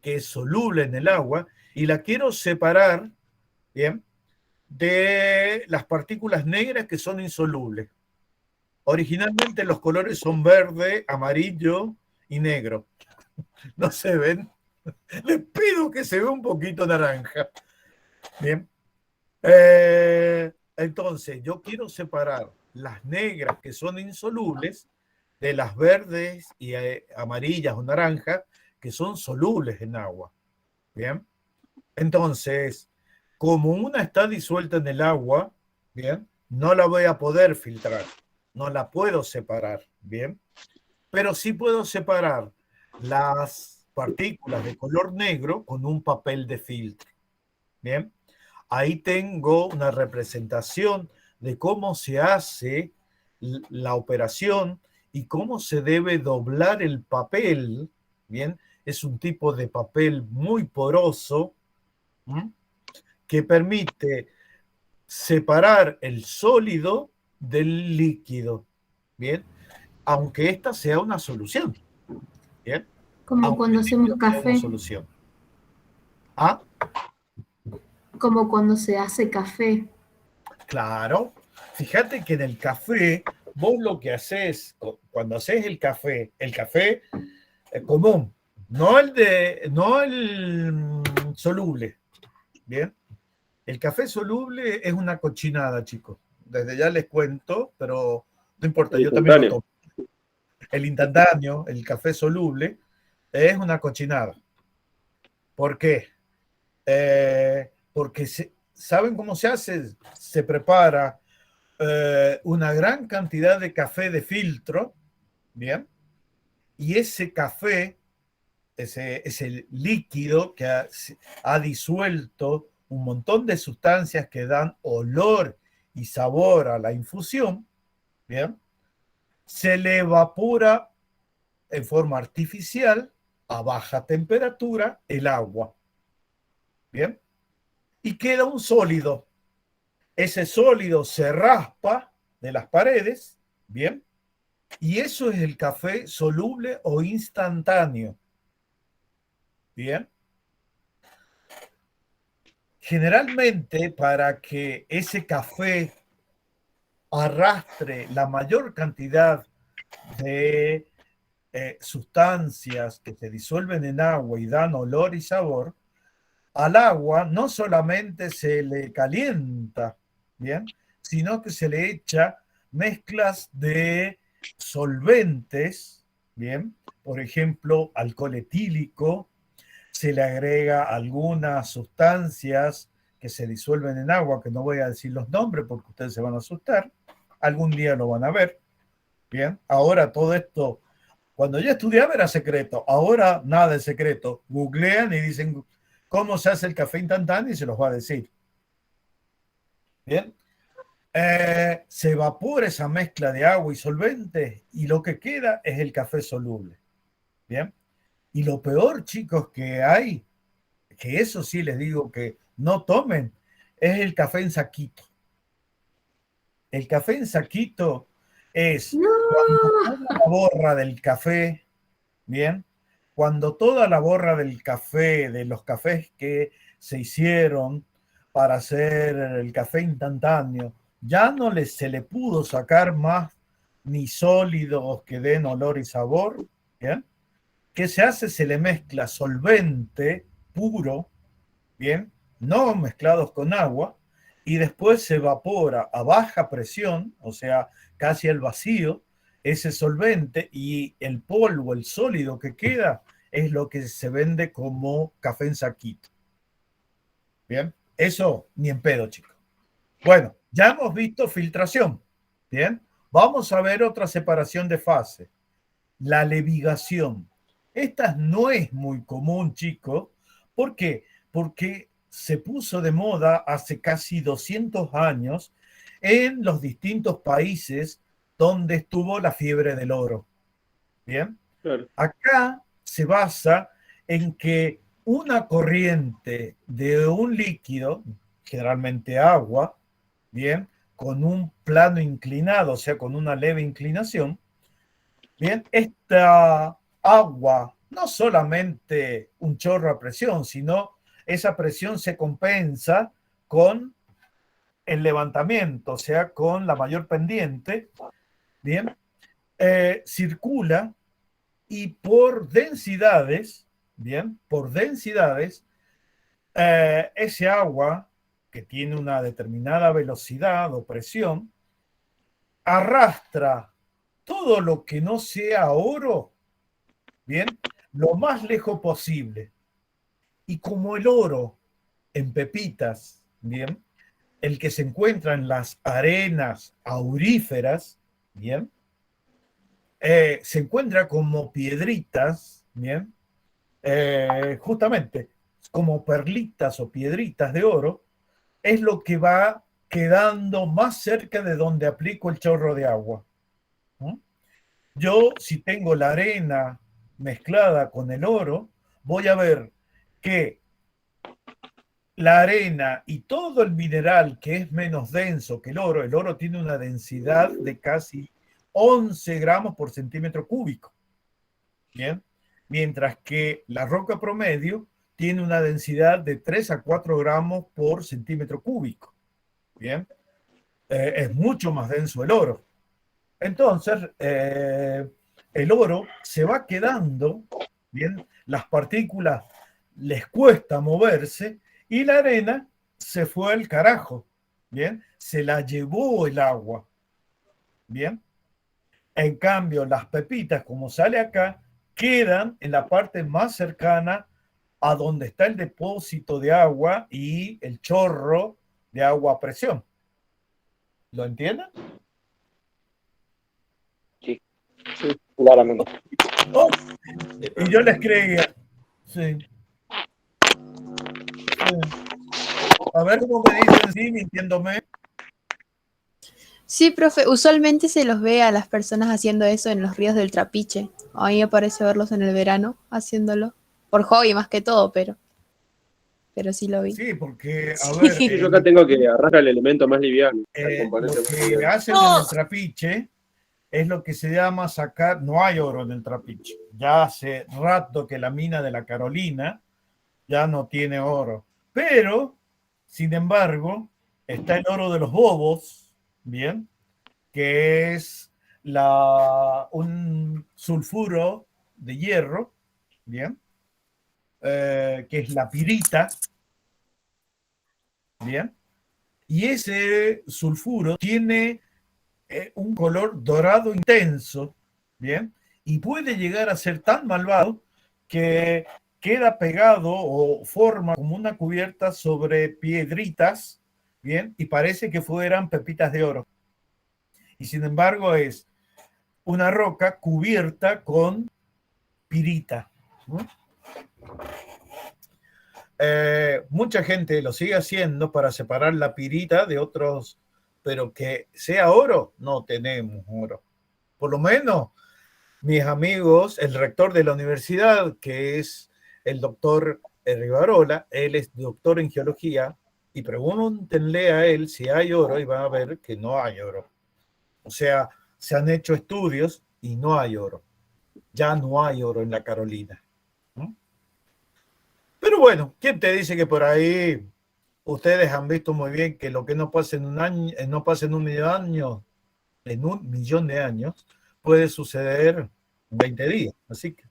que es soluble en el agua, y la quiero separar, bien, de las partículas negras que son insolubles. Originalmente los colores son verde, amarillo y negro. No se ven. Les pido que se vea un poquito naranja. Bien. Entonces, yo quiero separar las negras que son insolubles de las verdes y amarillas o naranjas que son solubles en agua. Bien. Entonces, como una está disuelta en el agua, bien, no la voy a poder filtrar, no la puedo separar, bien, pero sí puedo separar las partículas de color negro con un papel de filtro, bien. Ahí tengo una representación de cómo se hace la operación y cómo se debe doblar el papel, bien, es un tipo de papel muy poroso, que permite separar el sólido del líquido, ¿bien? Aunque esta sea una solución, ¿bien? Como Aunque cuando hacemos esta sea café. una solución. ¿Ah? Como cuando se hace café. Claro. Fíjate que en el café, vos lo que haces, cuando haces el café común, no el soluble, ¿bien? El café soluble es una cochinada, chicos. Desde ya les cuento, pero no importa, yo también lo tomo. El instantáneo, el café soluble, es una cochinada. ¿Por qué? Porque ¿saben cómo se hace? Se prepara una gran cantidad de café de filtro, ¿bien? Y ese café, ese líquido que ha disuelto un montón de sustancias que dan olor y sabor a la infusión, ¿bien? Se le evapora en forma artificial a baja temperatura el agua, ¿bien? Y queda un sólido. Ese sólido se raspa de las paredes, ¿bien? Y eso es el café soluble o instantáneo, ¿bien? Generalmente, para que ese café arrastre la mayor cantidad de sustancias que se disuelven en agua y dan olor y sabor, al agua no solamente se le calienta, ¿bien? Sino que se le echa mezclas de solventes, ¿bien? Por ejemplo, alcohol etílico, se le agrega algunas sustancias que se disuelven en agua, que no voy a decir los nombres porque ustedes se van a asustar, algún día lo van a ver, ¿bien? Ahora todo esto, cuando yo estudiaba era secreto, ahora nada es secreto, googlean y dicen cómo se hace el café instantáneo y se los va a decir, ¿bien? Se evapora esa mezcla de agua y solventes y lo que queda es el café soluble, ¿bien? Y lo peor, chicos, que hay, que eso sí les digo que no tomen, es el café en saquito. El café en saquito es cuando toda la borra del café, ¿bien? Cuando toda la borra del café, de los cafés que se hicieron para hacer el café instantáneo, ya no se le pudo sacar más ni sólidos que den olor y sabor, ¿bien? ¿Qué se hace? Se le mezcla solvente puro, ¿bien? No mezclados con agua, y después se evapora a baja presión, o sea, casi al vacío, ese solvente y el polvo, el sólido que queda, es lo que se vende como café en saquito. Bien, eso ni en pedo, chicos. Bueno, ya hemos visto filtración. Bien, vamos a ver otra separación de fase. La levigación. Esta no es muy común, chicos. ¿Por qué? Porque se puso de moda hace casi 200 años en los distintos países donde estuvo la fiebre del oro. Bien, claro. Acá se basa en que una corriente de un líquido, generalmente agua, bien, con un plano inclinado, o sea, con una leve inclinación, bien, esta agua, no solamente un chorro a presión, sino esa presión se compensa con el levantamiento, o sea, con la mayor pendiente, bien, circula y por densidades, bien, por densidades, ese agua que tiene una determinada velocidad o presión, arrastra todo lo que no sea oro, bien, lo más lejos posible. Y como el oro en pepitas, bien, el que se encuentra en las arenas auríferas, bien, se encuentra como piedritas, bien, justamente como perlitas o piedritas de oro, es lo que va quedando más cerca de donde aplico el chorro de agua. Yo, si tengo la arena mezclada con el oro, voy a ver que la arena y todo el mineral que es menos denso que el oro tiene una densidad de casi 11 gramos por centímetro cúbico. Bien, mientras que la roca promedio tiene una densidad de 3 a 4 gramos por centímetro cúbico. Bien, es mucho más denso el oro. Entonces, el oro se va quedando, bien, las partículas les cuesta moverse y la arena se fue al carajo, bien, se la llevó el agua, bien. En cambio, las pepitas, como sale acá, quedan en la parte más cercana a donde está el depósito de agua y el chorro de agua a presión. ¿Lo entienden? Sí, claramente. Oh, y yo les creía. Sí. A ver cómo me dicen, sí, mintiéndome. Sí, profe, usualmente se los ve a las personas haciendo eso en los ríos del Trapiche. A mí me parece verlos en el verano haciéndolo. Por hobby más que todo, pero sí lo vi. Sí, porque, a ver... Sí, yo acá tengo que arrastra el elemento más liviano. Lo que hacen en el Trapiche es lo que se llama sacar... No hay oro en el Trapiche. Ya hace rato que la mina de la Carolina ya no tiene oro. Pero, sin embargo, está el oro de los bobos, ¿bien? Que es un sulfuro de hierro, ¿bien? Que es la pirita, ¿bien? Y ese sulfuro tiene un color dorado intenso, ¿bien? Y puede llegar a ser tan malvado que queda pegado o forma como una cubierta sobre piedritas, ¿bien? Y parece que fueran pepitas de oro. Y sin embargo es una roca cubierta con pirita, ¿no? Mucha gente lo sigue haciendo para separar la pirita de otros, pero que sea oro, no tenemos oro. Por lo menos mis amigos, el rector de la universidad, que es el doctor Rivarola, él es doctor en geología, y pregúntenle a él si hay oro y van a ver que no hay oro. O sea, se han hecho estudios y no hay oro. Ya no hay oro en la Carolina. ¿No? Pero bueno, ¿quién te dice que por ahí ustedes han visto muy bien que lo que no pasa en un año, no pasa en un millón de años, puede suceder en 20 días? Así que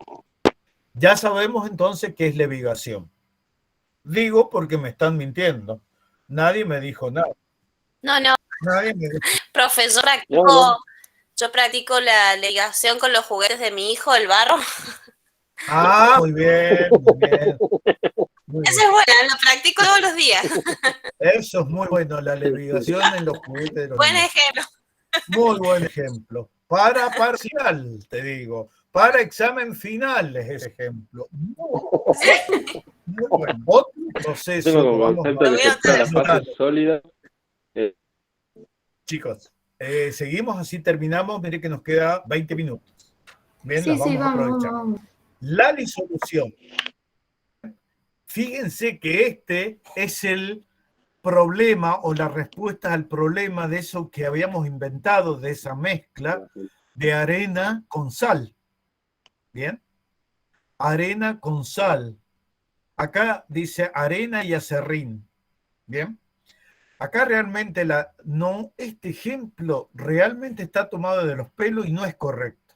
ya sabemos entonces qué es levigación. Digo porque me están mintiendo. Nadie me dijo nada. No, no. Nadie me dijo. Profesor, yo practico la levigación con los juguetes de mi hijo, el barro. Ah, muy bien, muy bien. Esa es buena, lo practico todos los días. Eso es muy bueno, la levigación en los juguetes de los Buen niños. ejemplo. Muy buen ejemplo. Para parcial, te digo. Para examen final es ese ejemplo. Muy bueno. Otro proceso. Tengo como concepto que se espera la fase sólida. Chicos, seguimos así, terminamos. Mire que nos queda 20 minutos. Bien, Sí, las vamos sí, a aprovechar. vamos. La disolución. Fíjense que este es el problema o la respuesta al problema de eso que habíamos inventado, de esa mezcla de arena con sal. ¿Bien? Arena con sal. Acá dice arena y acerrín. ¿Bien? Acá realmente este ejemplo realmente está tomado de los pelos y no es correcto.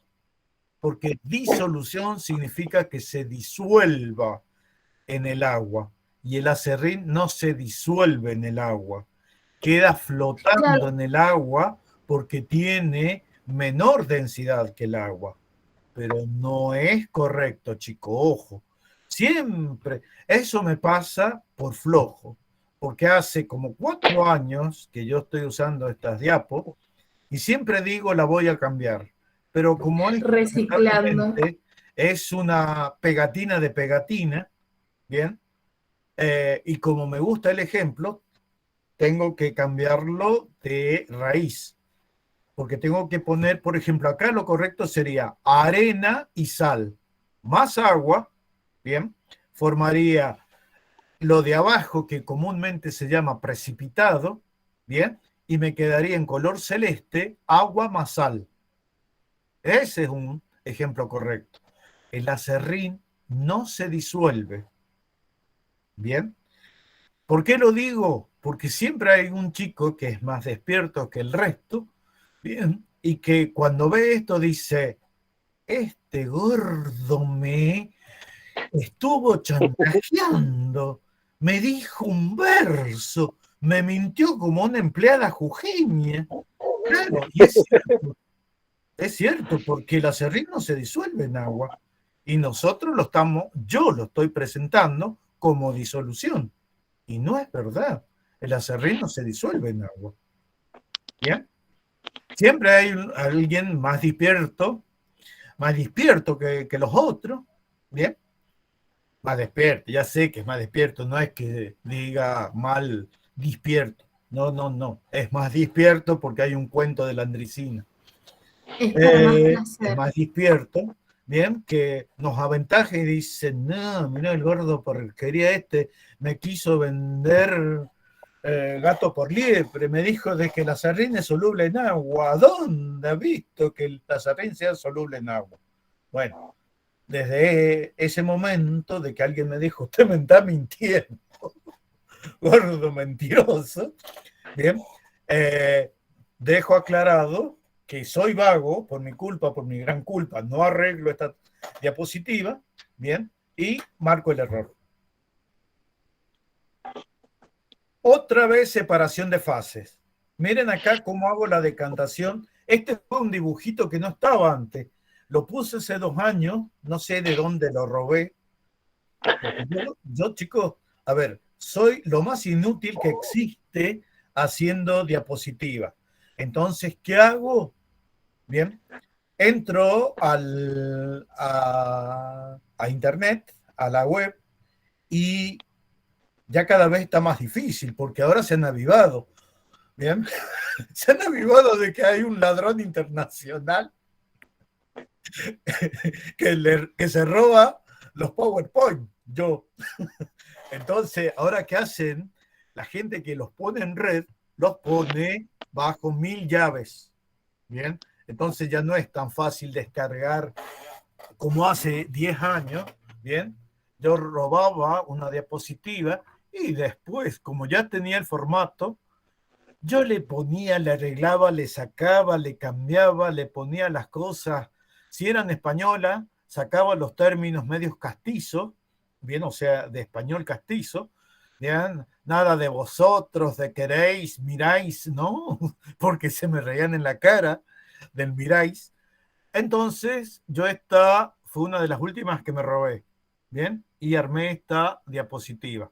Porque disolución significa que se disuelva en el agua. y el aserrín no se disuelve en el agua, queda flotando Claro. en el agua porque tiene menor densidad que el agua. Pero no es correcto, chico, ojo. Siempre, eso me pasa por flojo, porque hace como 4 años que yo estoy usando estas diapos y siempre digo la voy a cambiar. Pero como es, Reciclando. lamentablemente, es una pegatina de pegatina, ¿bien? Y como me gusta el ejemplo, tengo que cambiarlo de raíz. Porque tengo que poner, por ejemplo, acá lo correcto sería arena y sal, más agua, ¿bien? Formaría lo de abajo, que comúnmente se llama precipitado, ¿bien? Y me quedaría en color celeste, agua más sal. Ese es un ejemplo correcto. El aserrín no se disuelve, ¿bien? ¿Por qué lo digo? Porque siempre hay un chico que es más despierto que el resto, ¿bien? Y que cuando ve esto dice, este gordo me estuvo chantajeando, me dijo un verso, me mintió como una empleada jujeña. Claro, y es cierto, porque el aserrín no se disuelve en agua. Y nosotros yo lo estoy presentando como disolución. Y no es verdad. El aserrín no se disuelve en agua. ¿Bien? Siempre hay alguien más despierto que los otros. ¿Bien? Más despierto, ya sé que es más despierto, no es que diga mal despierto. No. Es más despierto porque hay un cuento de la Andricina. Es para más Es placer. más despierto, bien, que nos aventaja y dice, no, mira el gordo porquería me quiso vender gato por liebre, me dijo de que el aserrín es soluble en agua. ¿Dónde ha visto que el aserrín sea soluble en agua? Bueno, desde ese momento de que alguien me dijo, usted me está mintiendo, gordo mentiroso, bien, dejo aclarado que soy vago por mi culpa, por mi gran culpa, no arreglo esta diapositiva, bien, y marco el error. Otra vez separación de fases. Miren acá cómo hago la decantación. Este fue un dibujito que no estaba antes. Lo puse hace 2 años, no sé de dónde lo robé. Yo, chicos, a ver, soy lo más inútil que existe haciendo diapositiva. Entonces, ¿qué hago? Bien, entro a internet, a la web, y ya cada vez está más difícil, porque ahora se han avivado. Bien, se han avivado de que hay un ladrón internacional que se roba los PowerPoint. Yo. Entonces, ahora ¿qué hacen? La gente que los pone en red, los pone bajo 1000 llaves. Bien, entonces ya no es tan fácil descargar como hace 10 años. Bien, yo robaba una diapositiva y después, como ya tenía el formato, yo le ponía, le arreglaba, le sacaba, le cambiaba, le ponía las cosas. Si eran españolas, sacaba los términos medios castizos, bien, o sea, de español castizo, bien, nada de vosotros, de queréis, miráis, no, porque se me reían en la cara del miráis. Entonces, esta fue una de las últimas que me robé, bien, y armé esta diapositiva,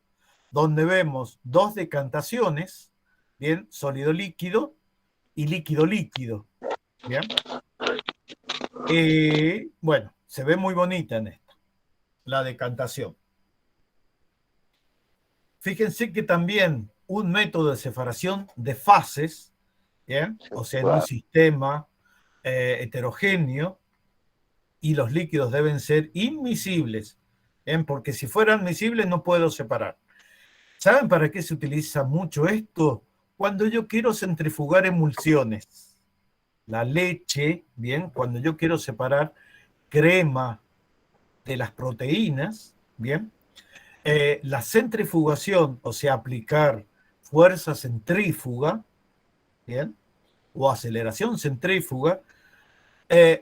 donde vemos 2 decantaciones, bien, sólido líquido y líquido líquido, bien. Bueno, se ve muy bonita en esta, la decantación. Fíjense que también un método de separación de fases, bien, o sea, en un sistema heterogéneo, y los líquidos deben ser inmiscibles, ¿bien? Porque si fueran miscibles no puedo separar. ¿Saben para qué se utiliza mucho esto? Cuando yo quiero centrifugar emulsiones. La leche, bien, cuando yo quiero separar crema de las proteínas, bien, la centrifugación, o sea, aplicar fuerza centrífuga, bien, o aceleración centrífuga,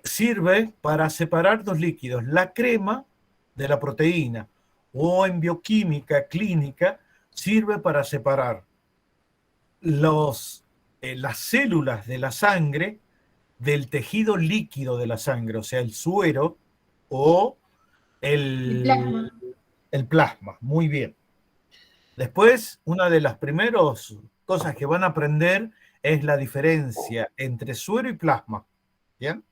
sirve para separar 2 líquidos, la crema de la proteína, o en bioquímica clínica, sirve para separar las células de la sangre del tejido líquido de la sangre, o sea, el suero o El plasma. el plasma. Muy bien. Después, una de las primeras cosas que van a aprender es la diferencia entre suero y plasma. ¿Bien?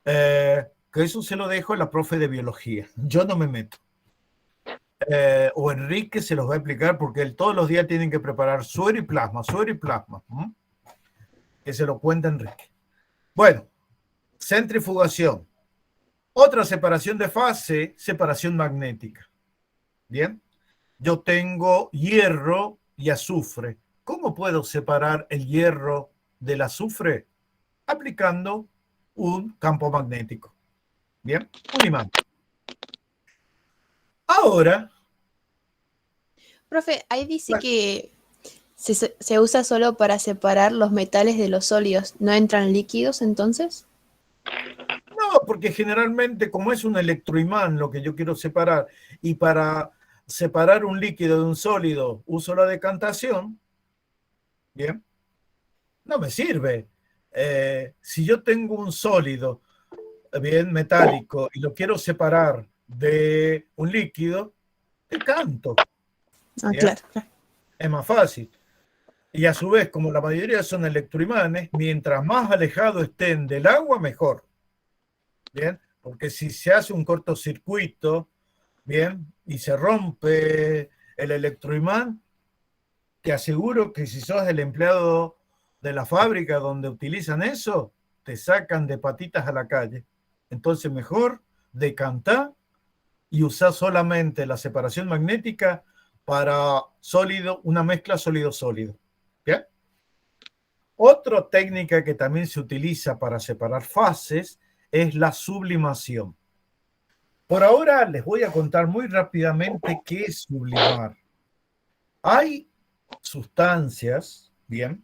Que eso se lo dejo a la profe de biología. Yo no me meto. O Enrique se los va a explicar porque él todos los días tienen que preparar suero y plasma, suero y plasma. Que se lo cuenta Enrique. Bueno, centrifugación. Otra separación de fase, separación magnética. Bien. Yo tengo hierro y azufre. ¿Cómo puedo separar el hierro del azufre? Aplicando un campo magnético. Bien, un imán. Ahora. Profe, ahí dice que se usa solo para separar los metales de los sólidos. ¿No entran líquidos entonces? No, porque generalmente como es un electroimán lo que yo quiero separar, y para separar un líquido de un sólido uso la decantación, bien, no me sirve. Si yo tengo un sólido bien metálico y lo quiero separar de un líquido, decanto. Claro. Es más fácil. Y a su vez, como la mayoría son electroimanes, mientras más alejados estén del agua, mejor. Bien, porque si se hace un cortocircuito, bien, y se rompe el electroimán, te aseguro que si sos el empleado de la fábrica donde utilizan eso, te sacan de patitas a la calle. Entonces mejor decantar y usar solamente la separación magnética para sólido, una mezcla sólido-sólido. ¿Bien? Otra técnica que también se utiliza para separar fases es la sublimación. Por ahora les voy a contar muy rápidamente qué es sublimar. Hay sustancias, bien,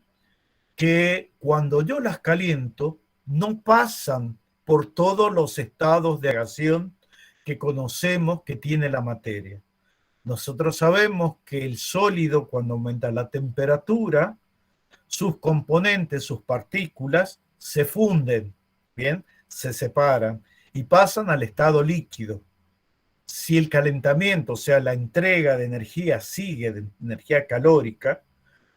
que cuando yo las caliento no pasan por todos los estados de agregación que conocemos que tiene la materia. Nosotros sabemos que el sólido, cuando aumenta la temperatura, sus componentes, sus partículas, se funden, ¿bien? Se separan y pasan al estado líquido. Si el calentamiento, o sea, la entrega de energía sigue, de energía calórica,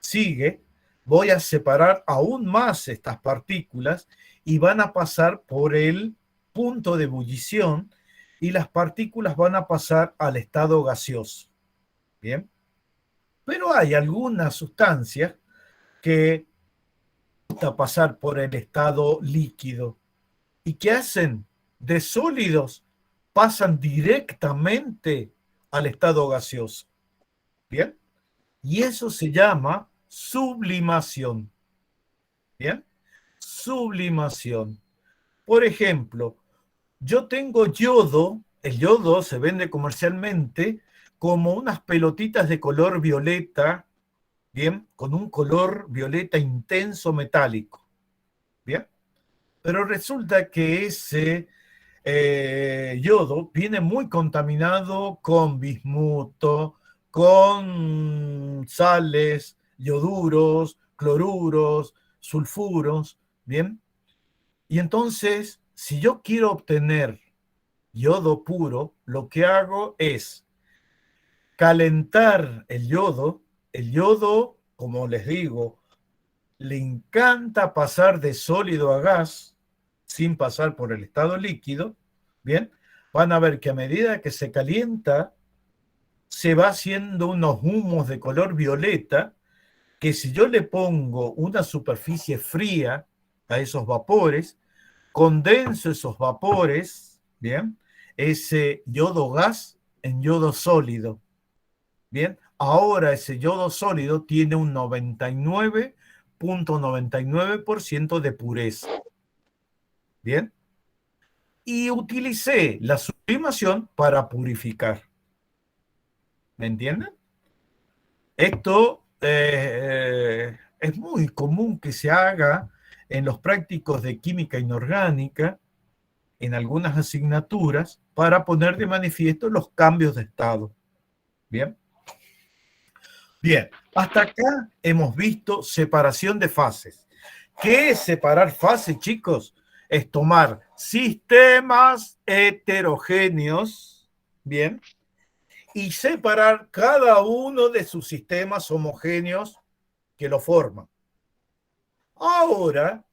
sigue, voy a separar aún más estas partículas y van a pasar por el punto de ebullición y las partículas van a pasar al estado gaseoso. ¿Bien? Pero hay algunas sustancias que gusta pasar por el estado líquido y que hacen de sólidos, pasan directamente al estado gaseoso. ¿Bien? Y eso se llama sublimación. ¿Bien? Sublimación. Por ejemplo, yo tengo yodo, el yodo se vende comercialmente como unas pelotitas de color violeta, ¿bien? Con un color violeta intenso metálico, ¿bien? Pero resulta que ese yodo viene muy contaminado con bismuto, con sales, yoduros, cloruros, sulfuros, ¿bien? Y entonces, si yo quiero obtener yodo puro, lo que hago es calentar el yodo. El yodo, como les digo, le encanta pasar de sólido a gas sin pasar por el estado líquido. Bien, van a ver que a medida que se calienta, se va haciendo unos humos de color violeta que si yo le pongo una superficie fría a esos vapores, condenso esos vapores, bien, ese yodo gas en yodo sólido. Bien, ahora ese yodo sólido tiene un 99.99% de pureza. Bien, y utilicé la sublimación para purificar. ¿Me entienden? Esto es muy común que se haga en los prácticos de química inorgánica, en algunas asignaturas, para poner de manifiesto los cambios de estado. Bien. Bien, hasta acá hemos visto separación de fases. ¿Qué es separar fases, chicos? Es tomar sistemas heterogéneos, bien, y separar cada uno de sus sistemas homogéneos que lo forman. Ahora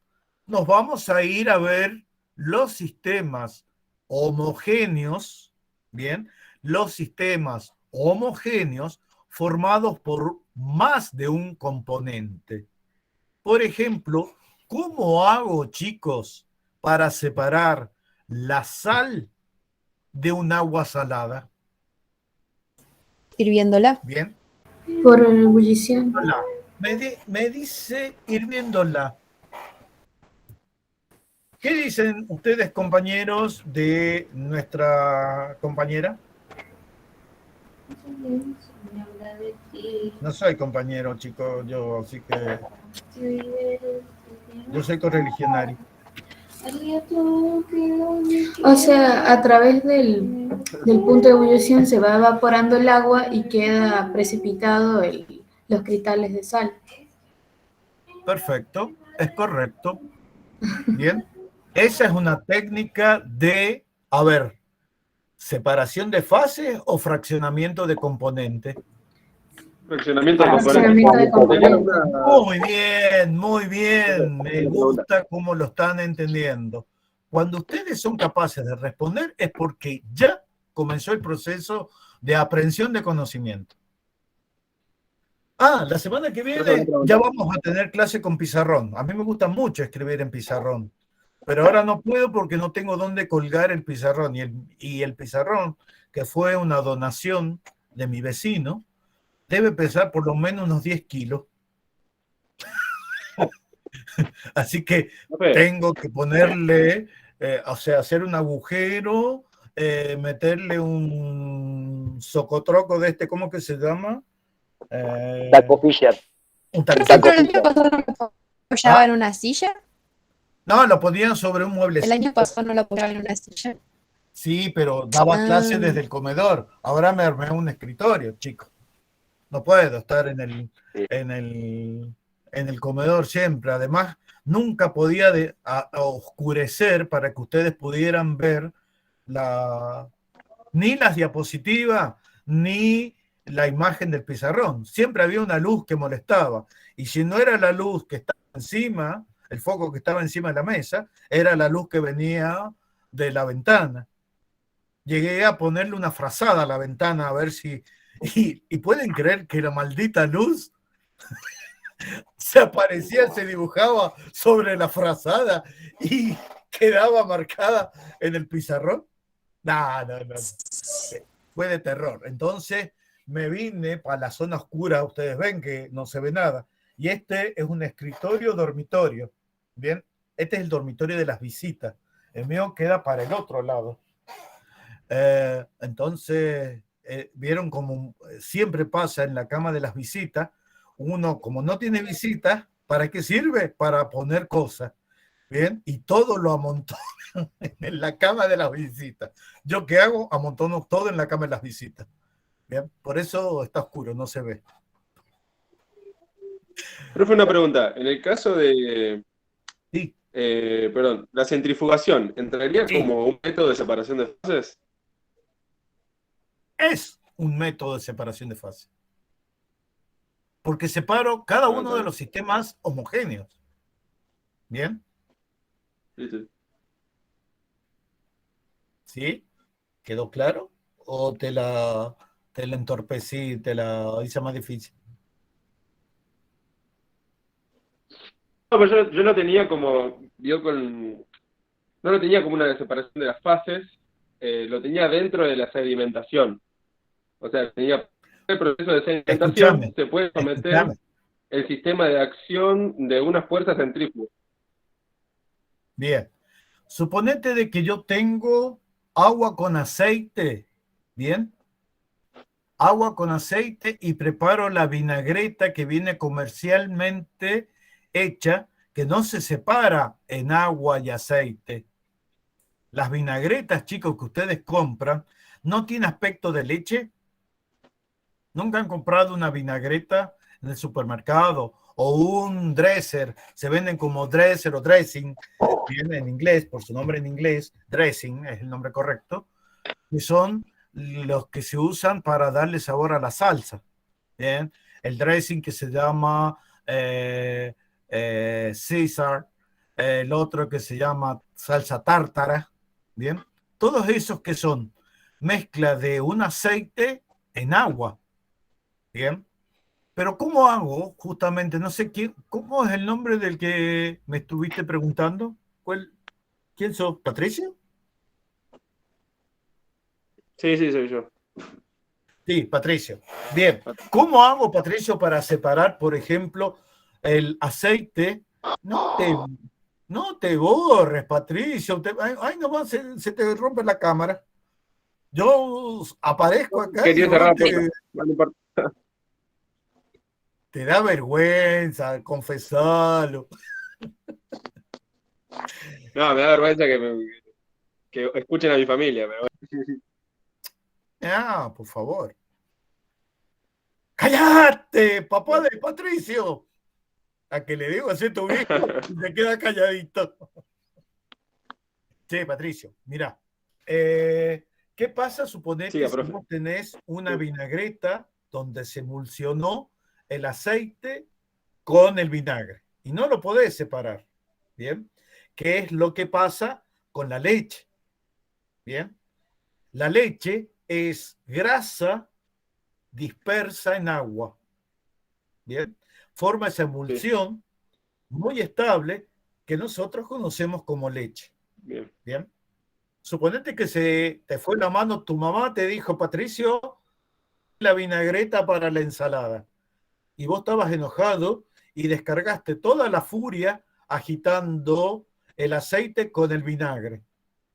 nos vamos a ir a ver los sistemas homogéneos, bien, los sistemas homogéneos formados por más de un componente. Por ejemplo, ¿cómo hago, chicos, para separar la sal de un agua salada? Hirviéndola. Bien. Por ebullición. Me dice hirviéndola. ¿Qué dicen ustedes, compañeros, de nuestra compañera? No soy compañero, chicos, yo, así que yo soy correligionario. O sea, a través del punto de ebullición se va evaporando el agua y queda precipitado los cristales de sal. Perfecto, es correcto. Bien, esa es una técnica de, a ver, separación de fases o fraccionamiento de componentes. Fraccionamiento de componentes. Muy bien. Me gusta cómo lo están entendiendo. Cuando ustedes son capaces de responder es porque ya comenzó el proceso de aprehensión de conocimiento. La semana que viene ya vamos a tener clase con pizarrón. A mí me gusta mucho escribir en pizarrón, pero ahora no puedo porque no tengo dónde colgar el pizarrón. Y el pizarrón, que fue una donación de mi vecino, debe pesar por lo menos unos 10 kilos. Así que tengo que ponerle, o sea, hacer un agujero, meterle un socotroco de este, ¿cómo que se llama? Taco Fisher. Un taco. ¿Pero el año pasado no lo apoyaba en una silla? No, lo ponían sobre un mueble. El año pasado no lo apoyaba en una silla. Sí, pero daba clases desde el comedor. Ahora me armé un escritorio, chico. No puedo estar en el comedor siempre. Además, nunca podía oscurecer para que ustedes pudieran ver ni las diapositivas ni la imagen del pizarrón. Siempre había una luz que molestaba. Y si no era la luz que estaba encima, el foco que estaba encima de la mesa, era la luz que venía de la ventana. Llegué a ponerle una frazada a la ventana a ver si... Y pueden creer que la maldita luz se aparecía, se dibujaba sobre la frazada y quedaba marcada en el pizarrón. No. Fue de terror. Entonces me vine para la zona oscura. Ustedes ven que no se ve nada. Y este es un escritorio dormitorio. Bien, este es el dormitorio de las visitas. El mío queda para el otro lado. Entonces, vieron como siempre pasa en la cama de las visitas, uno como no tiene visitas, ¿para qué sirve? Para poner cosas, ¿bien? Y todo lo amontono en la cama de las visitas. ¿Yo qué hago? Amontono todo en la cama de las visitas, ¿bien? Por eso está oscuro, no se ve. Profe, una pregunta. En el caso de... Sí. La centrifugación, ¿entraría como un método de separación de fases? Es un método de separación de fases. Porque separo cada uno de los sistemas homogéneos. ¿Bien? ¿Sí? ¿Quedó claro? ¿O te la entorpecí, te la hice más difícil? No, pero yo no tenía como... no lo tenía como una separación de las fases, lo tenía dentro de la sedimentación. O sea, tenía el proceso de sedimentación, se puede someter el sistema de acción de unas fuerzas centrífugas. Bien. Suponete de que yo tengo agua con aceite, ¿bien? Agua con aceite y preparo la vinagreta que viene comercialmente hecha, que no se separa en agua y aceite. las vinagretas, chicos, que ustedes compran, no tiene aspecto de leche? ¿Nunca han comprado una vinagreta en el supermercado o un dresser? Se venden como dresser o dressing, viene en inglés, por su nombre en inglés, dressing es el nombre correcto, que son los que se usan para darle sabor a la salsa. ¿Bien? El dressing que se llama Caesar, el otro que se llama salsa tártara. ¿Bien? Todos esos que son mezcla de un aceite en agua. Bien. Pero ¿cómo hago? Justamente, no sé quién, ¿cómo es el nombre del que me estuviste preguntando? ¿Quién sos? ¿Patricio? Sí, soy yo. Sí, Patricio. Bien. ¿Cómo hago, Patricio, para separar, por ejemplo, el aceite? No te borres, Patricio. Ay, nomás se te rompe la cámara. Yo aparezco acá Quería y cerrar te da vergüenza confesarlo. No, me da vergüenza que escuchen a mi familia. Ah, por favor. ¡Cállate, papá de Patricio! A que le digo así a tu viejo y se queda calladito. Sí, Patricio, mira. ¿Qué pasa? Suponete Siga, si profe. vos tenés una vinagreta donde se emulsionó el aceite con el vinagre y no lo podés separar. ¿Bien? ¿Qué es lo que pasa con la leche? ¿Bien? La leche es grasa dispersa en agua. ¿Bien? Forma esa emulsión muy estable que nosotros conocemos como leche. Bien. ¿Bien? Suponete que se te fue la mano, tu mamá te dijo, Patricio, la vinagreta para la ensalada. Y vos estabas enojado y descargaste toda la furia agitando el aceite con el vinagre.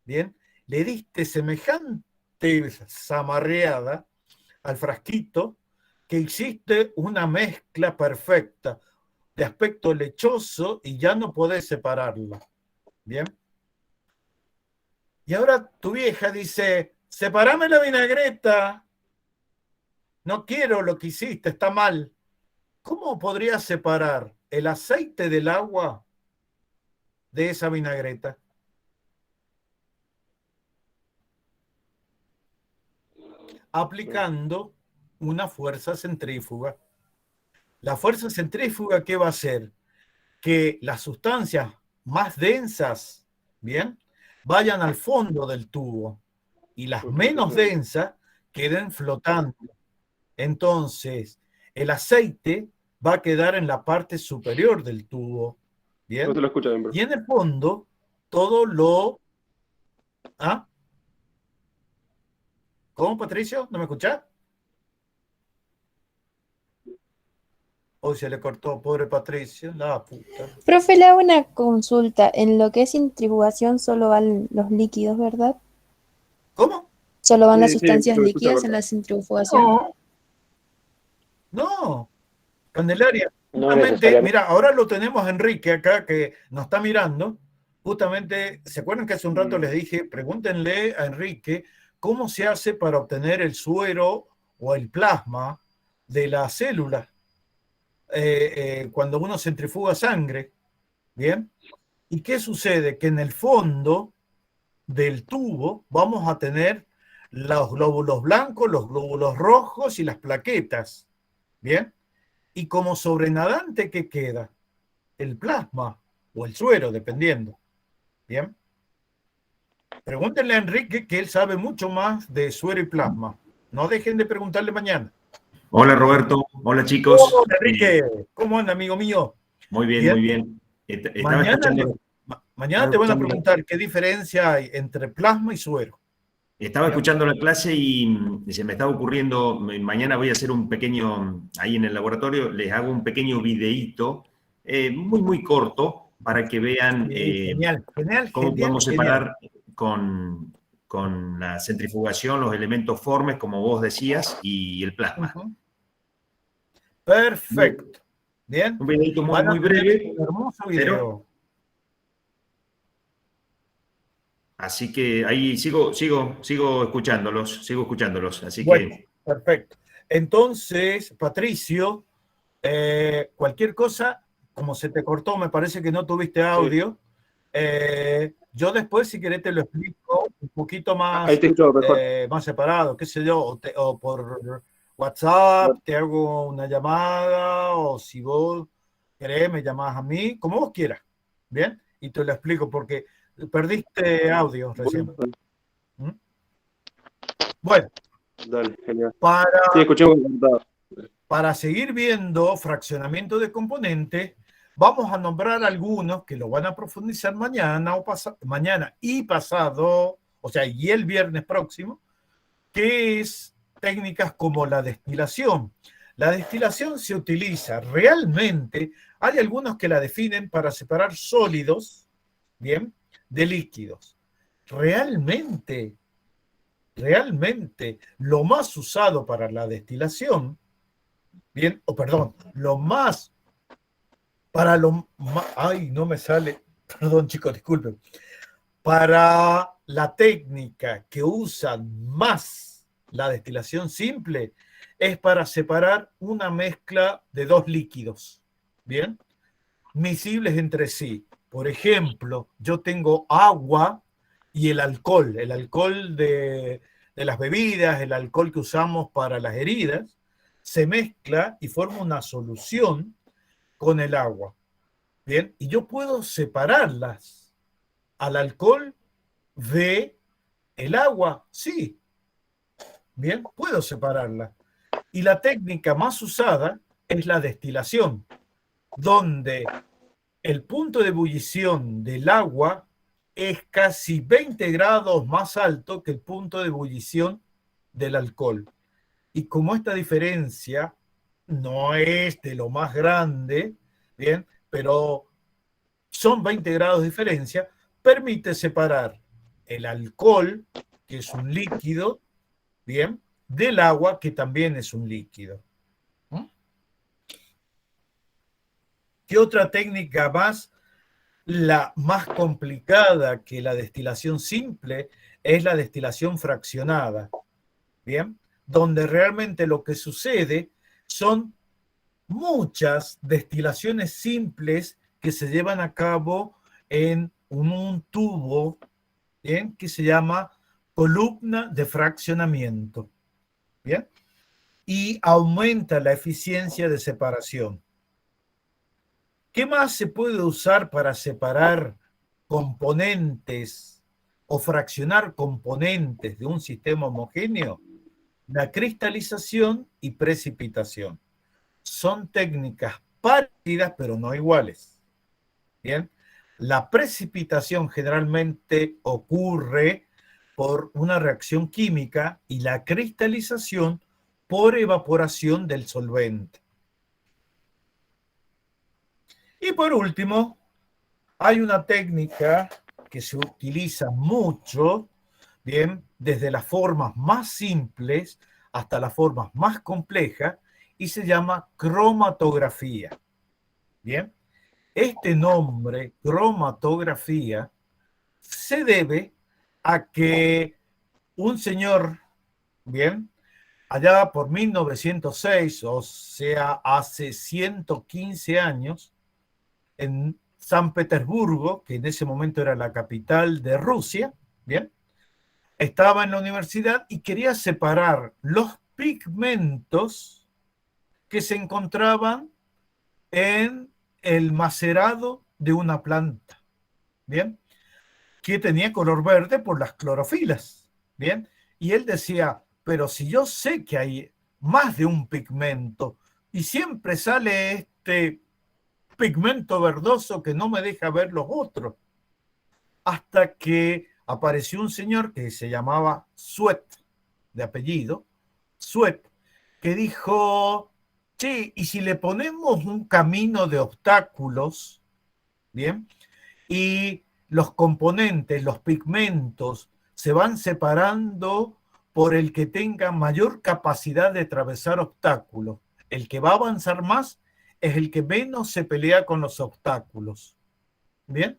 ¿Bien? Le diste semejante zamarreada al frasquito que hiciste una mezcla perfecta de aspecto lechoso y ya no podés separarla. ¿Bien? Y ahora tu vieja dice, separame la vinagreta, no quiero lo que hiciste, está mal. ¿Cómo podrías separar el aceite del agua de esa vinagreta? Aplicando una fuerza centrífuga. La fuerza centrífuga, ¿qué va a hacer? Que las sustancias más densas, ¿bien?, vayan al fondo del tubo y las menos densas queden flotando. Entonces, el aceite va a quedar en la parte superior del tubo. ¿Bien? No te lo escucho bien, bro. Y en el fondo, todo lo... ¿Ah? ¿Cómo, Patricio? ¿No me escuchás? Hoy se le cortó, pobre Patricio. La puta. Profe, le hago una consulta. En lo que es centrifugación solo van los líquidos, ¿verdad? ¿Cómo? Solo van las Sí, sustancias lo escucho líquidas en la centrifugación. No, Candelaria. No Justamente, necesariamente. mira, ahora lo tenemos a Enrique acá que nos está mirando. Justamente, ¿se acuerdan que hace un rato les dije, pregúntenle a Enrique cómo se hace para obtener el suero o el plasma de la célula cuando uno centrifuga sangre? ¿Bien? ¿Y qué sucede? Que en el fondo del tubo vamos a tener los glóbulos blancos, los glóbulos rojos y las plaquetas. ¿Bien? Y como sobrenadante, ¿qué queda? El plasma o el suero, dependiendo. ¿Bien? Pregúntenle a Enrique, que él sabe mucho más de suero y plasma. No dejen de preguntarle mañana. Hola Roberto, hola chicos. Hola Enrique, ¿cómo anda, amigo mío? Muy bien, muy bien. Estaba Mañana te van a preguntar qué diferencia hay entre plasma y suero. Estaba escuchando la clase y se me estaba ocurriendo, mañana voy a hacer un pequeño, ahí en el laboratorio, les hago un pequeño videíto, muy corto, para que vean genial, cómo podemos separar con la centrifugación los elementos formes, como vos decías, y el plasma. Perfecto. Bien. Un videito muy breve. Un hermoso video. Así que ahí sigo escuchándolos. Así Bueno, que perfecto. Entonces, Patricio, cualquier cosa, como se te cortó, me parece que no tuviste audio. Yo después, si querés, te lo explico un poquito más, Ahí te escucho mejor. más separado, qué sé yo, o por WhatsApp, te hago una llamada, o si vos querés, me llamás a mí, como vos quieras, ¿bien? Y te lo explico, porque perdiste audio recién. ¿Mm? Bueno, Dale, genial. para, Sí, escuché muy encantado. para seguir viendo fraccionamiento de componentes, vamos a nombrar algunos que lo van a profundizar mañana, mañana y pasado, o sea, y el viernes próximo, que es técnicas como la destilación. La destilación se utiliza realmente, hay algunos que la definen para separar sólidos, ¿bien?, de líquidos. Realmente lo más usado para la destilación, bien, o perdón, lo más, para lo más, ay, no me sale, perdón chicos, disculpen, para la técnica que usan más la destilación simple es para separar una mezcla de dos líquidos, bien, miscibles entre sí. Por ejemplo, yo tengo agua y el alcohol de las bebidas, el alcohol que usamos para las heridas, se mezcla y forma una solución con el agua. Bien, y yo puedo separarlas al alcohol de el agua, sí. Bien, puedo separarlas. Y la técnica más usada es la destilación, donde el punto de ebullición del agua es casi 20 grados más alto que el punto de ebullición del alcohol. Y como esta diferencia no es de lo más grande, ¿bien?, pero son 20 grados de diferencia, permite separar el alcohol, que es un líquido, ¿bien?, del agua, que también es un líquido. ¿Qué otra técnica más? La más complicada que la destilación simple es la destilación fraccionada, ¿bien?, donde realmente lo que sucede son muchas destilaciones simples que se llevan a cabo en un tubo, ¿bien?, que se llama columna de fraccionamiento, ¿bien?, y aumenta la eficiencia de separación. ¿Qué más se puede usar para separar componentes o fraccionar componentes de un sistema homogéneo? La cristalización y precipitación. Son técnicas parecidas, pero no iguales. Bien, la precipitación generalmente ocurre por una reacción química y la cristalización por evaporación del solvente. Y por último, hay una técnica que se utiliza mucho, bien, desde las formas más simples hasta las formas más complejas, y se llama cromatografía. Bien, este nombre, cromatografía, se debe a que un señor, bien, allá por 1906, o sea, hace 115 años, en San Petersburgo, que en ese momento era la capital de Rusia, bien, estaba en la universidad y quería separar los pigmentos que se encontraban en el macerado de una planta, bien, que tenía color verde por las clorofilas, bien, y él decía, pero si yo sé que hay más de un pigmento y siempre sale este pigmento verdoso que no me deja ver los otros, hasta que apareció un señor que se llamaba Sweat, de apellido, Sweat, que dijo, sí, y si le ponemos un camino de obstáculos, bien, y los componentes, los pigmentos, se van separando por el que tenga mayor capacidad de atravesar obstáculos. El que va a avanzar más es el que menos se pelea con los obstáculos. Bien,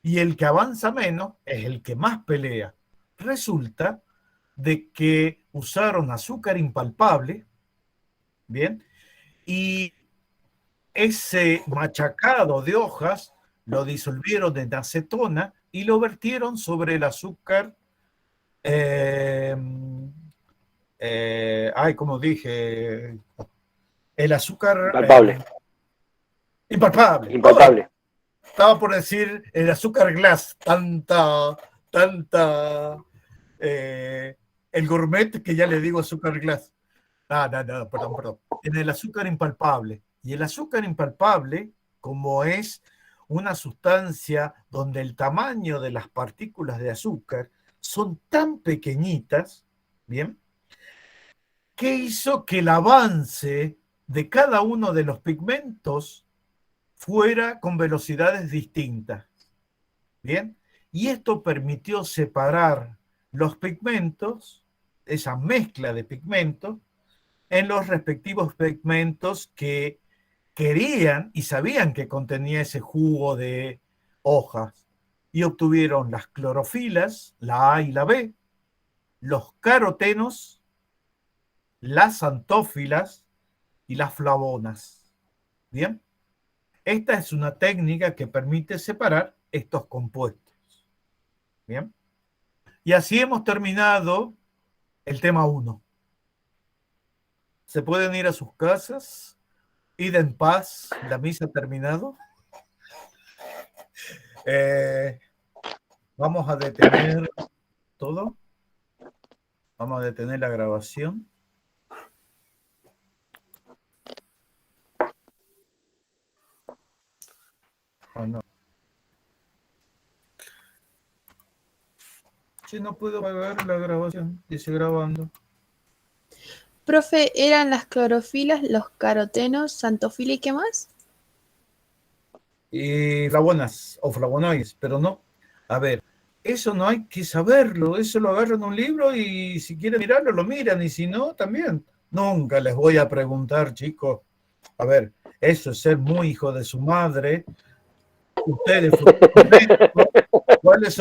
y el que avanza menos es el que más pelea. Resulta de que usaron azúcar impalpable, ¿bien? Y ese machacado de hojas lo disolvieron en acetona y lo vertieron sobre el azúcar, como dije, el azúcar Impalpable. impalpable. Impalpable. Estaba por decir el azúcar glass, tanta, el gourmet que ya le digo azúcar glass. No, perdón. En el azúcar impalpable. Y el azúcar impalpable, como es una sustancia donde el tamaño de las partículas de azúcar son tan pequeñitas, ¿bien? ¿Qué hizo que el avance de cada uno de los pigmentos fuera con velocidades distintas? ¿Bien? Y esto permitió separar los pigmentos, esa mezcla de pigmentos, en los respectivos pigmentos que querían y sabían que contenía ese jugo de hojas. Y obtuvieron las clorofilas, la A y la B, los carotenos, las antófilas y las flavonas. ¿Bien? Esta es una técnica que permite separar estos compuestos. ¿Bien? Y así hemos terminado el tema 1. Se pueden ir a sus casas, id en paz, la misa ha terminado. Vamos a detener todo. Vamos a detener la grabación. Oh, no. Si no puedo pagar la grabación, dice grabando. Profe, ¿eran las clorofilas, los carotenos, xantofila y qué más? Y flavonas o flavonoides, pero no. A ver, eso no hay que saberlo, eso lo agarran en un libro y si quieren mirarlo, lo miran, y si no, también. Nunca les voy a preguntar, chicos. A ver, eso es ser muy hijo de su madre. Ustedes, ¿cuáles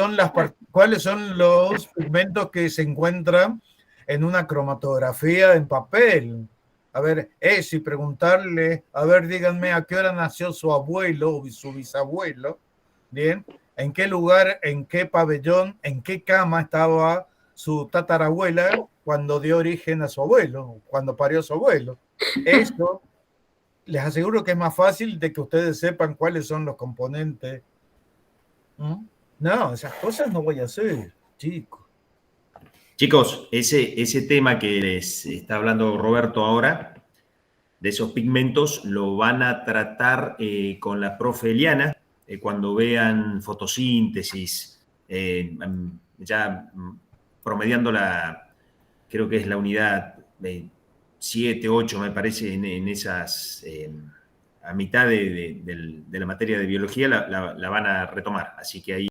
son los pigmentos que se encuentran en una cromatografía en papel? A ver, y preguntarle, a ver, díganme a qué hora nació su abuelo o su bisabuelo, ¿bien? ¿En qué lugar, en qué pabellón, en qué cama estaba su tatarabuela cuando dio origen a su abuelo, cuando parió a su abuelo? Eso les aseguro que es más fácil de que ustedes sepan cuáles son los componentes. No, esas cosas no voy a hacer, chicos. Chicos, ese tema que les está hablando Roberto ahora, de esos pigmentos, lo van a tratar con la profe Eliana cuando vean fotosíntesis, ya promediando creo que es la unidad 7, 8, me parece, en esas, a mitad de la materia de biología la van a retomar. Así que ahí